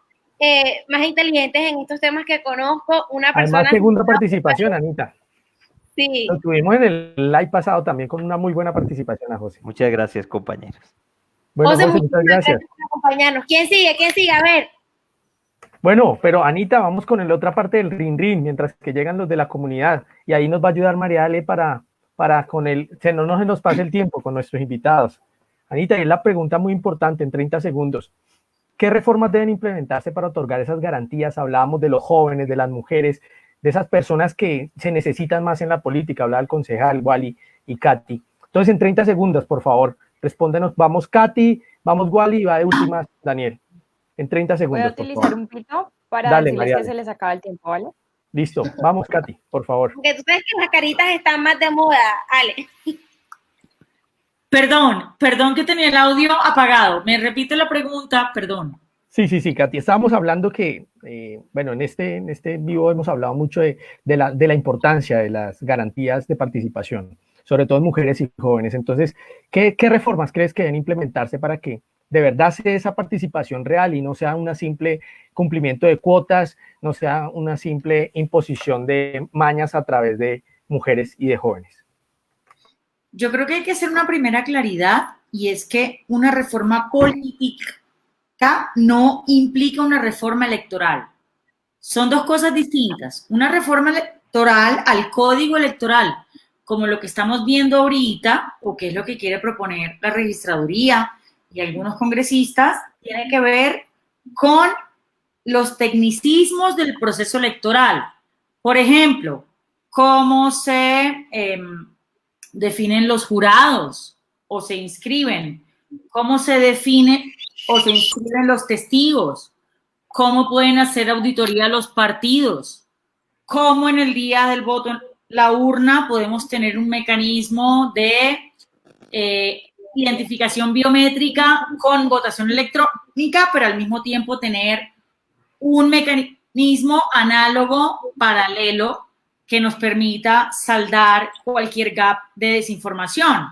más inteligentes en estos temas que conozco. Además, segunda participación, Anita. Sí. Lo tuvimos en el live pasado también con una muy buena participación a José. Muchas gracias, compañeros. Bueno, José, muchas gracias por acompañarnos. ¿Quién sigue? A ver. Bueno, pero Anita, vamos con la otra parte del rin, mientras que llegan los de la comunidad. Y ahí nos va a ayudar María Ale para no se nos pase el tiempo con nuestros invitados. Anita, y es la pregunta muy importante en 30 segundos. ¿Qué reformas deben implementarse para otorgar esas garantías? Hablábamos de los jóvenes, de las mujeres, de esas personas que se necesitan más en la política. Hablaba el concejal, Wally y Katy. Entonces, en 30 segundos, por favor, respóndenos. Vamos, Katy, vamos, Wally, y va de últimas, Daniel. En 30 segundos. Voy a utilizar un pito para decirles María, que se les acaba el tiempo, ¿vale? Listo. Vamos, Katy, por favor. Porque tú sabes que las caritas están más de moda, Ale. Perdón que tenía el audio apagado. ¿Me repite la pregunta? Perdón. Sí, Katy. Estábamos hablando que, bueno, en este vivo hemos hablado mucho de la importancia de las garantías de participación, sobre todo en mujeres y jóvenes. Entonces, ¿qué reformas crees que deben implementarse para que de verdad sea esa participación real y no sea una simple cumplimiento de cuotas, no sea una simple imposición de mañas a través de mujeres y de jóvenes? Yo creo que hay que hacer una primera claridad, y es que una reforma política no implica una reforma electoral. Son dos cosas distintas. Una reforma electoral al código electoral, como lo que estamos viendo ahorita, o que es lo que quiere proponer la registraduría y algunos congresistas, tiene que ver con los tecnicismos del proceso electoral. Por ejemplo, cómo se definen los jurados o se inscriben, cómo se definen o se inscriben los testigos, cómo pueden hacer auditoría los partidos, cómo en el día del voto en la urna podemos tener un mecanismo de identificación biométrica con votación electrónica, pero al mismo tiempo tener un mecanismo análogo, paralelo, que nos permita saldar cualquier gap de desinformación.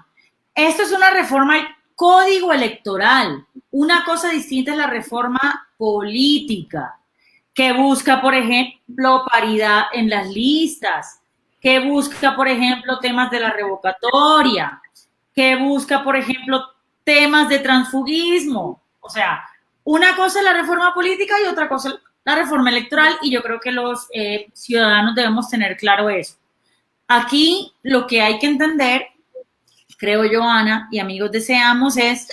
Esto es una reforma al código electoral. Una cosa distinta es la reforma política, que busca, por ejemplo, paridad en las listas, que busca, por ejemplo, temas de la revocatoria, que busca, por ejemplo, temas de transfugismo. O sea, una cosa es la reforma política y otra cosa es la reforma electoral, y yo creo que los ciudadanos debemos tener claro eso. Aquí lo que hay que entender, creo yo, Ana, y amigos de Seamos, es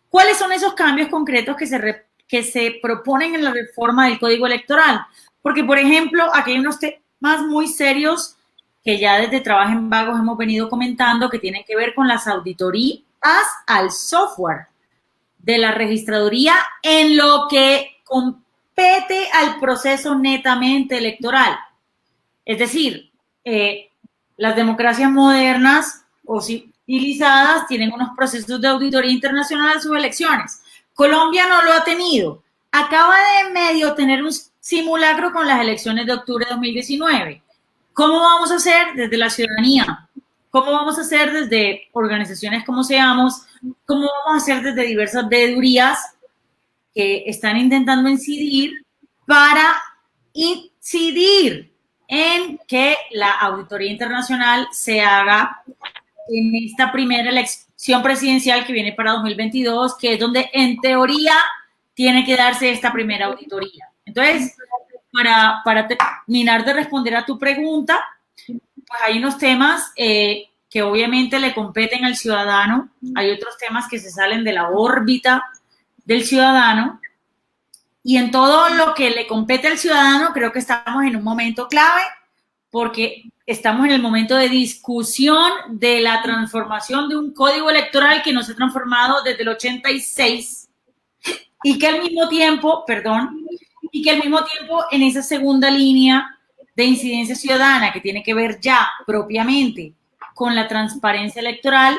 cuáles son esos cambios concretos que se proponen en la reforma del Código Electoral. Porque, por ejemplo, aquí hay unos temas muy serios que ya desde Trabajo en Vagos hemos venido comentando, que tienen que ver con las auditorías al software de la registraduría en lo que compete al proceso netamente electoral. Es decir, las democracias modernas o civilizadas tienen unos procesos de auditoría internacional a sus elecciones. Colombia no lo ha tenido. Acaba de medio tener un simulacro con las elecciones de octubre de 2019. ¿Cómo vamos a hacer desde la ciudadanía? ¿Cómo vamos a hacer desde organizaciones como Seamos? ¿Cómo vamos a hacer desde diversas veedurías que están intentando incidir para incidir en que la auditoría internacional se haga en esta primera elección presidencial que viene para 2022, que es donde en teoría tiene que darse esta primera auditoría? Entonces, para terminar de responder a tu pregunta, pues hay unos temas que obviamente le competen al ciudadano, hay otros temas que se salen de la órbita del ciudadano, y en todo lo que le compete al ciudadano creo que estamos en un momento clave, porque estamos en el momento de discusión de la transformación de un código electoral que no se ha transformado desde el 86 y que al mismo tiempo, en esa segunda línea de incidencia ciudadana que tiene que ver ya propiamente con la transparencia electoral,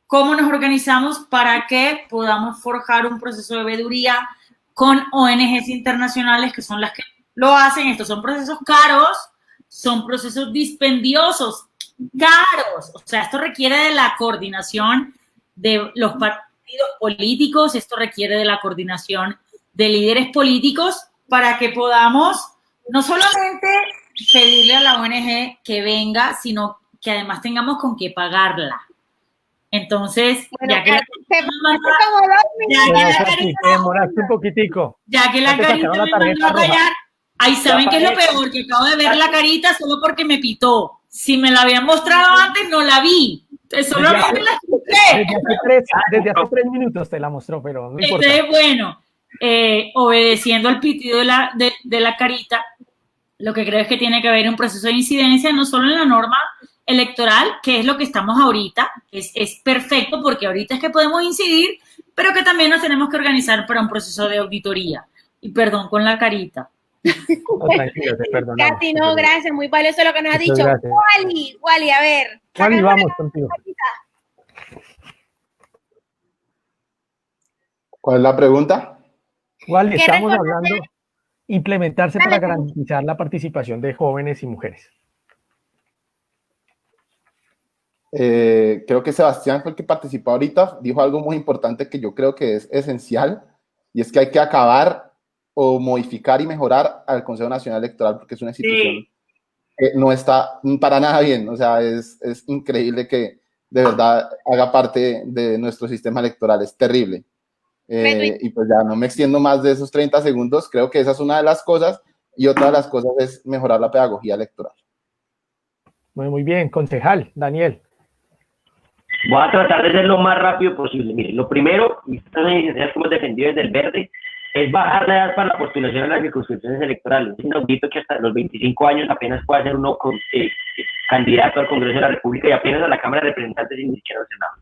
cómo nos organizamos para que podamos forjar un proceso de veeduría con ONGs internacionales que son las que lo hacen. Estos son procesos caros, son procesos dispendiosos, caros. O sea, esto requiere de la coordinación de los partidos políticos, esto requiere de la coordinación de líderes políticos para que podamos no solamente pedirle a la ONG que venga, sino que además tengamos con qué pagarla. Entonces, bueno, ya que la carita me mandó a rayar, ahí saben que es lo peor, que acabo de ver la carita solo porque me pitó. Si me la habían mostrado antes, no la vi. Solo la desde hace 3 minutos te la mostró, pero no importa. Entonces, bueno, obedeciendo al pitido de la carita, lo que creo es que tiene que haber un proceso de incidencia, no solo en la norma electoral, que es lo que estamos ahorita, es perfecto porque ahorita es que podemos incidir, pero que también nos tenemos que organizar para un proceso de auditoría. Y perdón con la carita. No, tranquilo, te perdonamos. Katy, no, gracias, muy valioso lo que nos ha dicho. Wally, a ver. Wally, vamos contigo. ¿Cuál es la pregunta? Wally, estamos hablando de implementarse para garantizar la participación de jóvenes y mujeres. Creo que Sebastián fue el que participó ahorita, dijo algo muy importante que yo creo que es esencial, y es que hay que acabar o modificar y mejorar al Consejo Nacional Electoral, porque es una institución que no está para nada bien. O sea, es increíble que de verdad haga parte de nuestro sistema electoral, es terrible. Y pues ya no me extiendo más de esos 30 segundos, creo que esa es una de las cosas, y otra de las cosas es mejorar la pedagogía electoral. Muy bien, concejal, Daniel. Voy a tratar de ser lo más rápido posible. Mire, lo primero, y estas son iniciativas que hemos defendido desde el Verde, es bajar la edad para la postulación a las circunscripciones electorales. Es inaudito que hasta los 25 años apenas pueda ser uno candidato al Congreso de la República y apenas a la Cámara de Representantes y ni siquiera al Senado.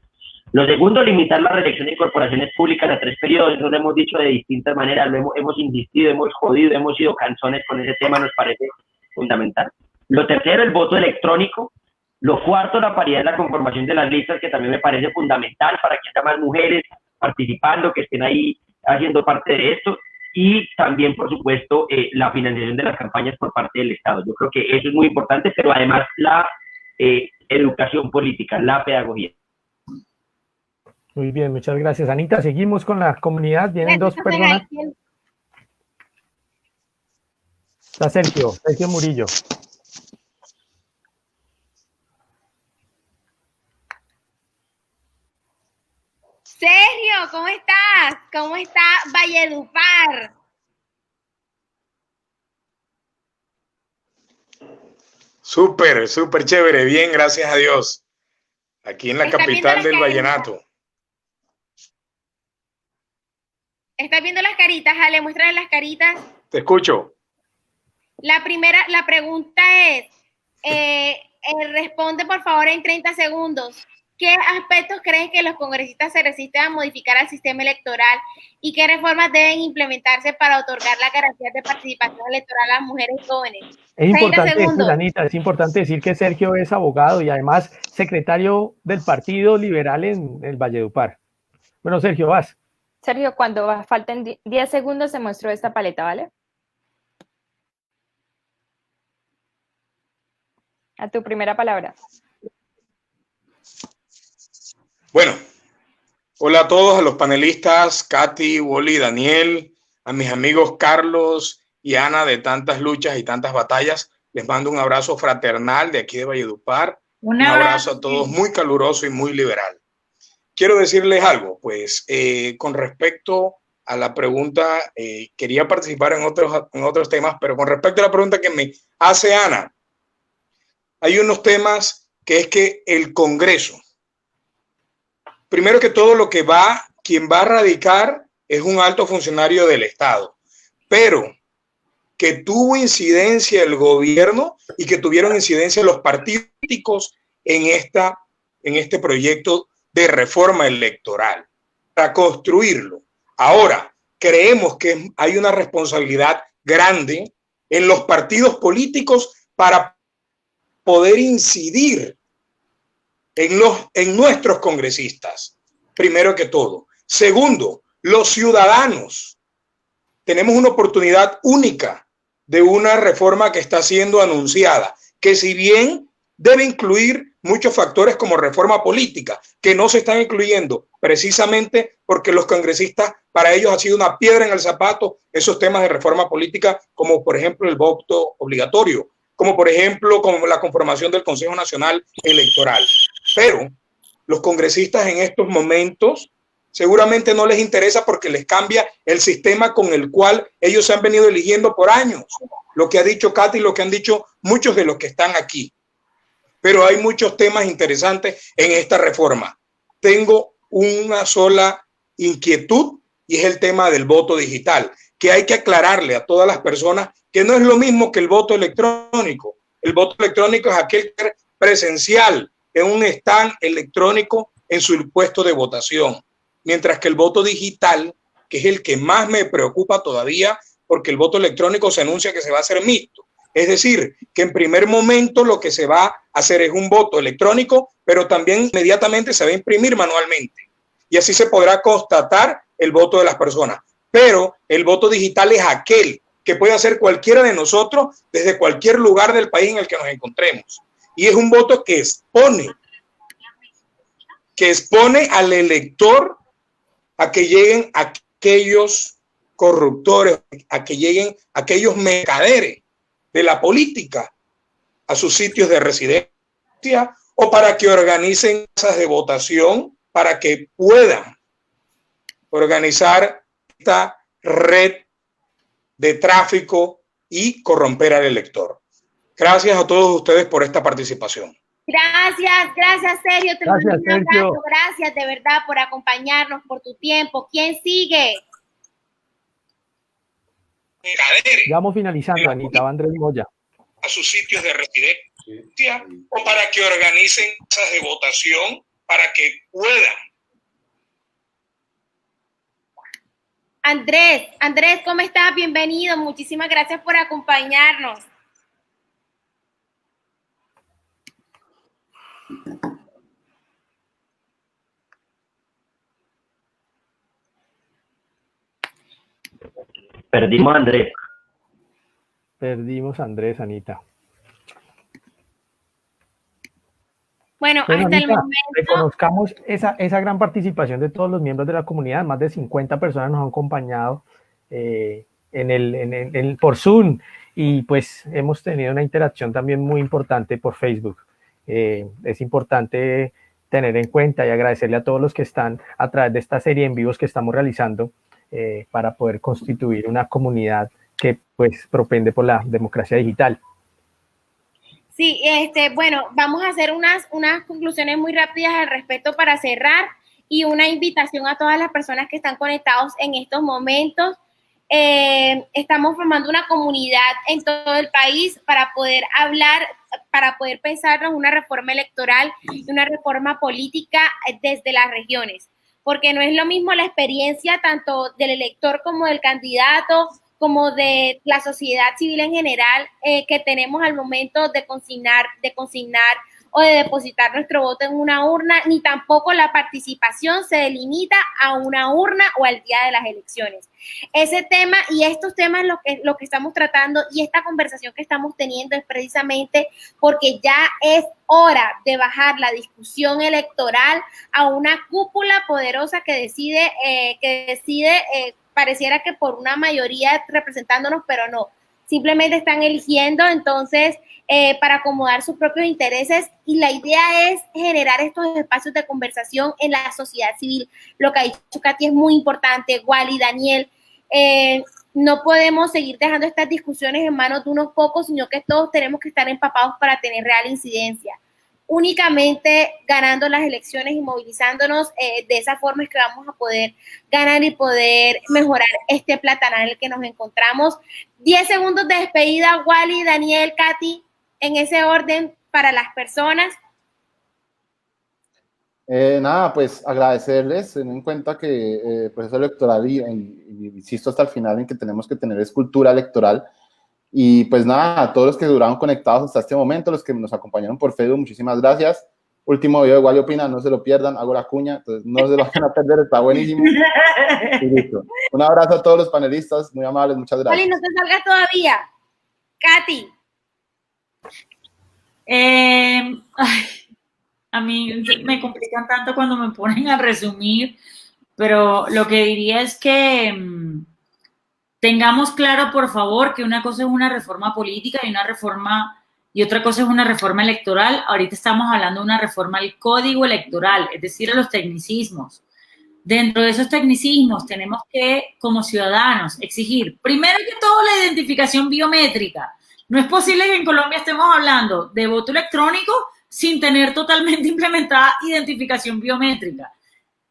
Lo segundo, limitar la reelección de corporaciones públicas a 3 periodos. Eso lo hemos dicho de distintas maneras, hemos insistido, hemos jodido, hemos sido canzones con ese tema, nos parece fundamental. Lo tercero, el voto electrónico. Lo cuarto, la paridad en la conformación de las listas, que también me parece fundamental para que haya más mujeres participando, que estén ahí haciendo parte de esto. Y también, por supuesto, la financiación de las campañas por parte del Estado. Yo creo que eso es muy importante, pero además la educación política, la pedagogía. Muy bien, muchas gracias. Anita, seguimos con la comunidad. Vienen 2 personas. Está Sergio Murillo. Sergio, ¿cómo estás? ¿Cómo está Valledupar? Súper, súper chévere, bien, gracias a Dios. Aquí en la capital del vallenato. ¿Estás viendo las caritas, Ale? Muéstrale las caritas. Te escucho. La pregunta es, responde por favor en 30 segundos. ¿Qué aspectos creen que los congresistas se resisten a modificar al sistema electoral y qué reformas deben implementarse para otorgar la garantía de participación electoral a las mujeres jóvenes? Es importante decir, Anita, es importante decir que Sergio es abogado y además secretario del Partido Liberal en el Valledupar. Bueno, Sergio, vas. Sergio, cuando falten 10 segundos se muestra esta paleta, ¿vale? A tu primera palabra. Bueno, hola a todos, a los panelistas, Katy, Wally, Daniel, a mis amigos Carlos y Ana de tantas luchas y tantas batallas. Les mando un abrazo fraternal de aquí de Valledupar. Un abrazo a todos muy caluroso y muy liberal. Quiero decirles algo, pues con respecto a la pregunta, quería participar en otros temas, pero con respecto a la pregunta que me hace Ana, hay unos temas que es que el Congreso, primero que todo quien va a radicar es un alto funcionario del Estado, pero que tuvo incidencia el gobierno y que tuvieron incidencia los partidos políticos en este proyecto de reforma electoral para construirlo. Ahora, creemos que hay una responsabilidad grande en los partidos políticos para poder incidir en nuestros congresistas, primero que todo. Segundo, los ciudadanos. Tenemos una oportunidad única de una reforma que está siendo anunciada, que si bien debe incluir muchos factores como reforma política, que no se están incluyendo precisamente porque los congresistas, para ellos ha sido una piedra en el zapato esos temas de reforma política, como por ejemplo el voto obligatorio, como por ejemplo como la conformación del Consejo Nacional Electoral. Pero los congresistas en estos momentos seguramente no les interesa porque les cambia el sistema con el cual ellos se han venido eligiendo por años. Lo que ha dicho Katy y lo que han dicho muchos de los que están aquí. Pero hay muchos temas interesantes en esta reforma. Tengo una sola inquietud y es el tema del voto digital, que hay que aclararle a todas las personas que no es lo mismo que el voto electrónico. El voto electrónico es aquel que es presencial en un stand electrónico en su puesto de votación, mientras que el voto digital, que es el que más me preocupa todavía, porque el voto electrónico se anuncia que se va a hacer mixto. Es decir, que en primer momento lo que se va a hacer es un voto electrónico, pero también inmediatamente se va a imprimir manualmente. Y así se podrá constatar el voto de las personas. Pero el voto digital es aquel que puede hacer cualquiera de nosotros desde cualquier lugar del país en el que nos encontremos. Y es un voto que expone al elector a que lleguen aquellos corruptores, a que lleguen aquellos mercaderes de la política a sus sitios de residencia o para que organicen casas de votación para que puedan organizar esta red de tráfico y corromper al elector. Gracias a todos ustedes por esta participación. Gracias, Sergio. Gracias, Sergio. Gracias de verdad por acompañarnos, por tu tiempo. ¿Quién sigue? Ya vamos finalizando, Anita, va Andrés Moya. A sus sitios de residencia o para que organicen casas de votación para que puedan. Andrés, ¿cómo estás? Bienvenido. Muchísimas gracias por acompañarnos. Perdimos a Andrés. Perdimos a Andrés, Anita. Bueno, hasta Anita, el momento. Reconozcamos esa gran participación de todos los miembros de la comunidad. Más de 50 personas nos han acompañado por Zoom y pues hemos tenido una interacción también muy importante por Facebook. Es importante tener en cuenta, y agradecerle a todos los que están a través de esta serie en vivos que estamos realizando para poder constituir una comunidad que pues propende por la democracia digital. Sí, bueno, vamos a hacer unas conclusiones muy rápidas al respecto para cerrar y una invitación a todas las personas que están conectados en estos momentos. Estamos formando una comunidad en todo el país para poder hablar, para poder pensarnos una reforma electoral y una reforma política desde las regiones, porque no es lo mismo la experiencia tanto del elector como del candidato, como de la sociedad civil en general, que tenemos al momento de consignar o de depositar nuestro voto en una urna, ni tampoco la participación se delimita a una urna o al día de las elecciones. Ese tema y estos temas lo que estamos tratando y esta conversación que estamos teniendo es precisamente porque ya es hora de bajar la discusión electoral a una cúpula poderosa que decide pareciera que por una mayoría representándonos, pero no. Simplemente están eligiendo, entonces, para acomodar sus propios intereses, y la idea es generar estos espacios de conversación en la sociedad civil. Lo que ha dicho Katy es muy importante, Wally, Daniel, no podemos seguir dejando estas discusiones en manos de unos pocos, sino que todos tenemos que estar empapados para tener real incidencia. Únicamente ganando las elecciones y movilizándonos, de esa forma es que vamos a poder ganar y poder mejorar este platanal en el que nos encontramos. 10 segundos de despedida, Wally, Daniel, Katy, en ese orden para las personas. Nada, pues agradecerles, teniendo en cuenta que el proceso electoral, y insisto hasta el final en que tenemos que tener es cultura electoral. Y pues nada, a todos los que duraron conectados hasta este momento, los que nos acompañaron por Facebook, muchísimas gracias. Último video de Wally Opina, no se lo pierdan, hago la cuña, entonces no se lo vayan a perder, está buenísimo. Y listo. Un abrazo a todos los panelistas, muy amables, muchas gracias. Wally, no te salgas todavía. Katy. A mí me complican tanto cuando me ponen a resumir, pero lo que diría es que tengamos claro, por favor, que una cosa es una reforma política y otra cosa es una reforma electoral. Ahorita estamos hablando de una reforma al código electoral, es decir, a los tecnicismos. Dentro de esos tecnicismos tenemos que, como ciudadanos, exigir, primero que todo, la identificación biométrica. No es posible que en Colombia estemos hablando de voto electrónico sin tener totalmente implementada identificación biométrica,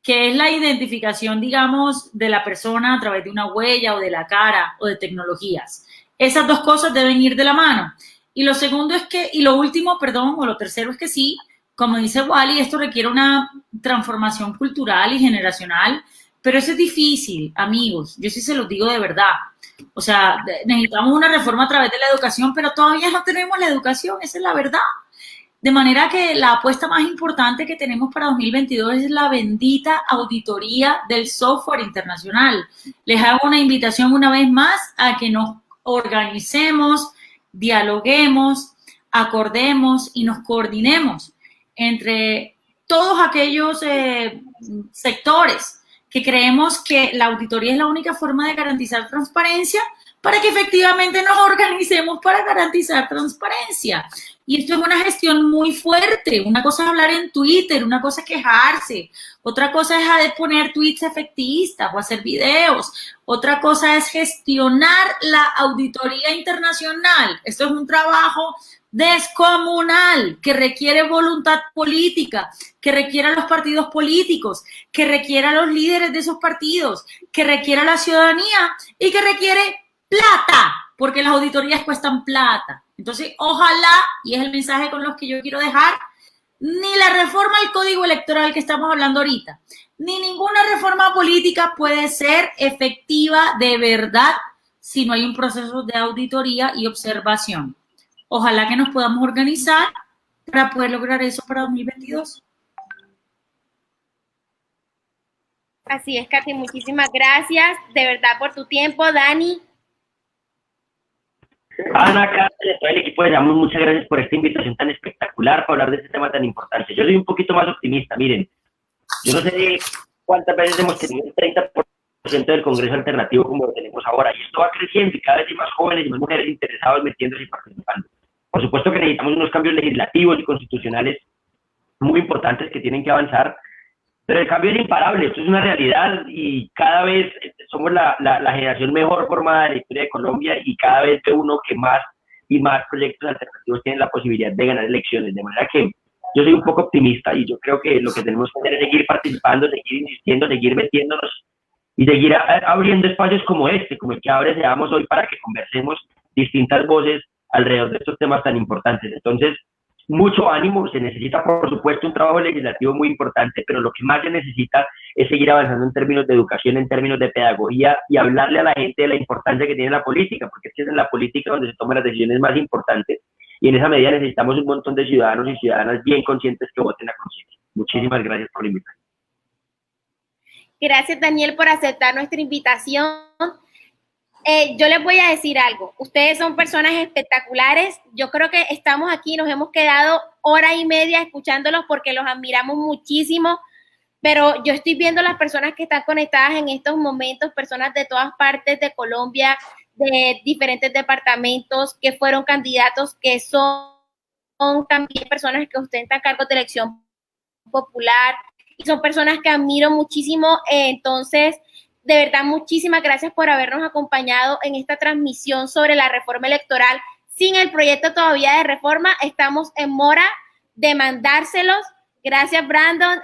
que es la identificación, digamos, de la persona a través de una huella o de la cara o de tecnologías. Esas dos cosas deben ir de la mano. Y lo segundo es que, y lo último, perdón, o lo tercero es que sí, como dice Wally, esto requiere una transformación cultural y generacional, pero eso es difícil, amigos, yo sí se los digo de verdad. O sea, necesitamos una reforma a través de la educación, pero todavía no tenemos la educación, esa es la verdad. De manera que la apuesta más importante que tenemos para 2022 es la bendita auditoría del software internacional. Les hago una invitación una vez más a que nos organicemos, dialoguemos, acordemos y nos coordinemos entre todos aquellos sectores que creemos que la auditoría es la única forma de garantizar transparencia, para que efectivamente nos organicemos para garantizar transparencia. Y esto es una gestión muy fuerte. Una cosa es hablar en Twitter, una cosa es quejarse, otra cosa es poner tweets efectistas o hacer videos, otra cosa es gestionar la auditoría internacional. Esto es un trabajo descomunal que requiere voluntad política, que requiere a los partidos políticos, que requiere a los líderes de esos partidos, que requiere a la ciudadanía y que requiere plata, porque las auditorías cuestan plata. Entonces, ojalá, y es el mensaje con los que yo quiero dejar, ni la reforma al código electoral que estamos hablando ahorita, ni ninguna reforma política puede ser efectiva de verdad si no hay un proceso de auditoría y observación. Ojalá que nos podamos organizar para poder lograr eso para 2022. Así es, Katy, muchísimas gracias de verdad por tu tiempo. Dani. Ana, Carlos, todo el equipo de Seamos, muchas gracias por esta invitación tan espectacular para hablar de este tema tan importante. Yo soy un poquito más optimista, miren, yo no sé cuántas veces hemos tenido el 30% del Congreso alternativo como lo tenemos ahora, y esto va creciendo y cada vez hay más jóvenes y más mujeres interesados metiéndose y participando. Por supuesto que necesitamos unos cambios legislativos y constitucionales muy importantes que tienen que avanzar, pero el cambio es imparable, esto es una realidad y cada vez somos la generación mejor formada de la historia de Colombia y cada vez ve uno que más y más proyectos alternativos tienen la posibilidad de ganar elecciones, de manera que yo soy un poco optimista y yo creo que lo que tenemos que hacer es seguir participando, seguir insistiendo, seguir metiéndonos y seguir abriendo espacios como este, como el que abre Seamos hoy, para que conversemos distintas voces alrededor de estos temas tan importantes. Entonces, mucho ánimo, se necesita por supuesto un trabajo legislativo muy importante, pero lo que más se necesita es seguir avanzando en términos de educación, en términos de pedagogía y hablarle a la gente de la importancia que tiene la política, porque es que es en la política donde se toman las decisiones más importantes y en esa medida necesitamos un montón de ciudadanos y ciudadanas bien conscientes que voten a conciencia. Muchísimas gracias por la invitación. Gracias, Daniel, por aceptar nuestra invitación. Yo les voy a decir algo. Ustedes son personas espectaculares. Yo creo que estamos aquí, nos hemos quedado hora y media escuchándolos porque los admiramos muchísimo, pero yo estoy viendo las personas que están conectadas en estos momentos, personas de todas partes de Colombia, de diferentes departamentos, que fueron candidatos, que son también personas que ostentan cargos de elección popular, y son personas que admiro muchísimo. Entonces, de verdad, muchísimas gracias por habernos acompañado en esta transmisión sobre la reforma electoral. Sin el proyecto todavía de reforma, estamos en mora de mandárselos. Gracias, Brandon.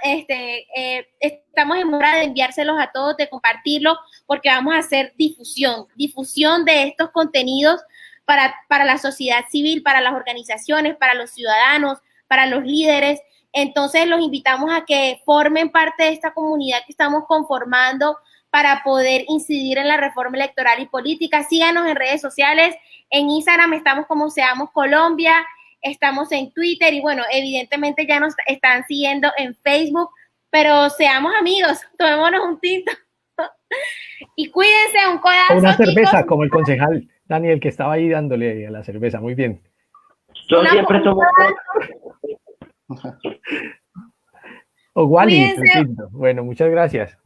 Estamos en mora de enviárselos a todos, de compartirlo, porque vamos a hacer difusión de estos contenidos para la sociedad civil, para las organizaciones, para los ciudadanos, para los líderes. Entonces, los invitamos a que formen parte de esta comunidad que estamos conformando para poder incidir en la reforma electoral y política. Síganos en redes sociales. En Instagram estamos como Seamos Colombia, estamos en Twitter y bueno, evidentemente ya nos están siguiendo en Facebook, pero seamos amigos, tomémonos un tinto y cuídense, un codazo. Una cerveza, chicos. como el concejal Daniel, que estaba ahí dándole a la cerveza. Muy bien. Yo siempre tomo. O Wally. Cuídense. Bueno, muchas gracias.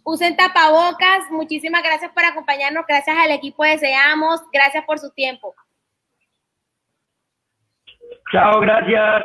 Usen tapabocas. Muchísimas gracias por acompañarnos. Gracias al equipo de Seamos. Gracias por su tiempo. Chao, gracias.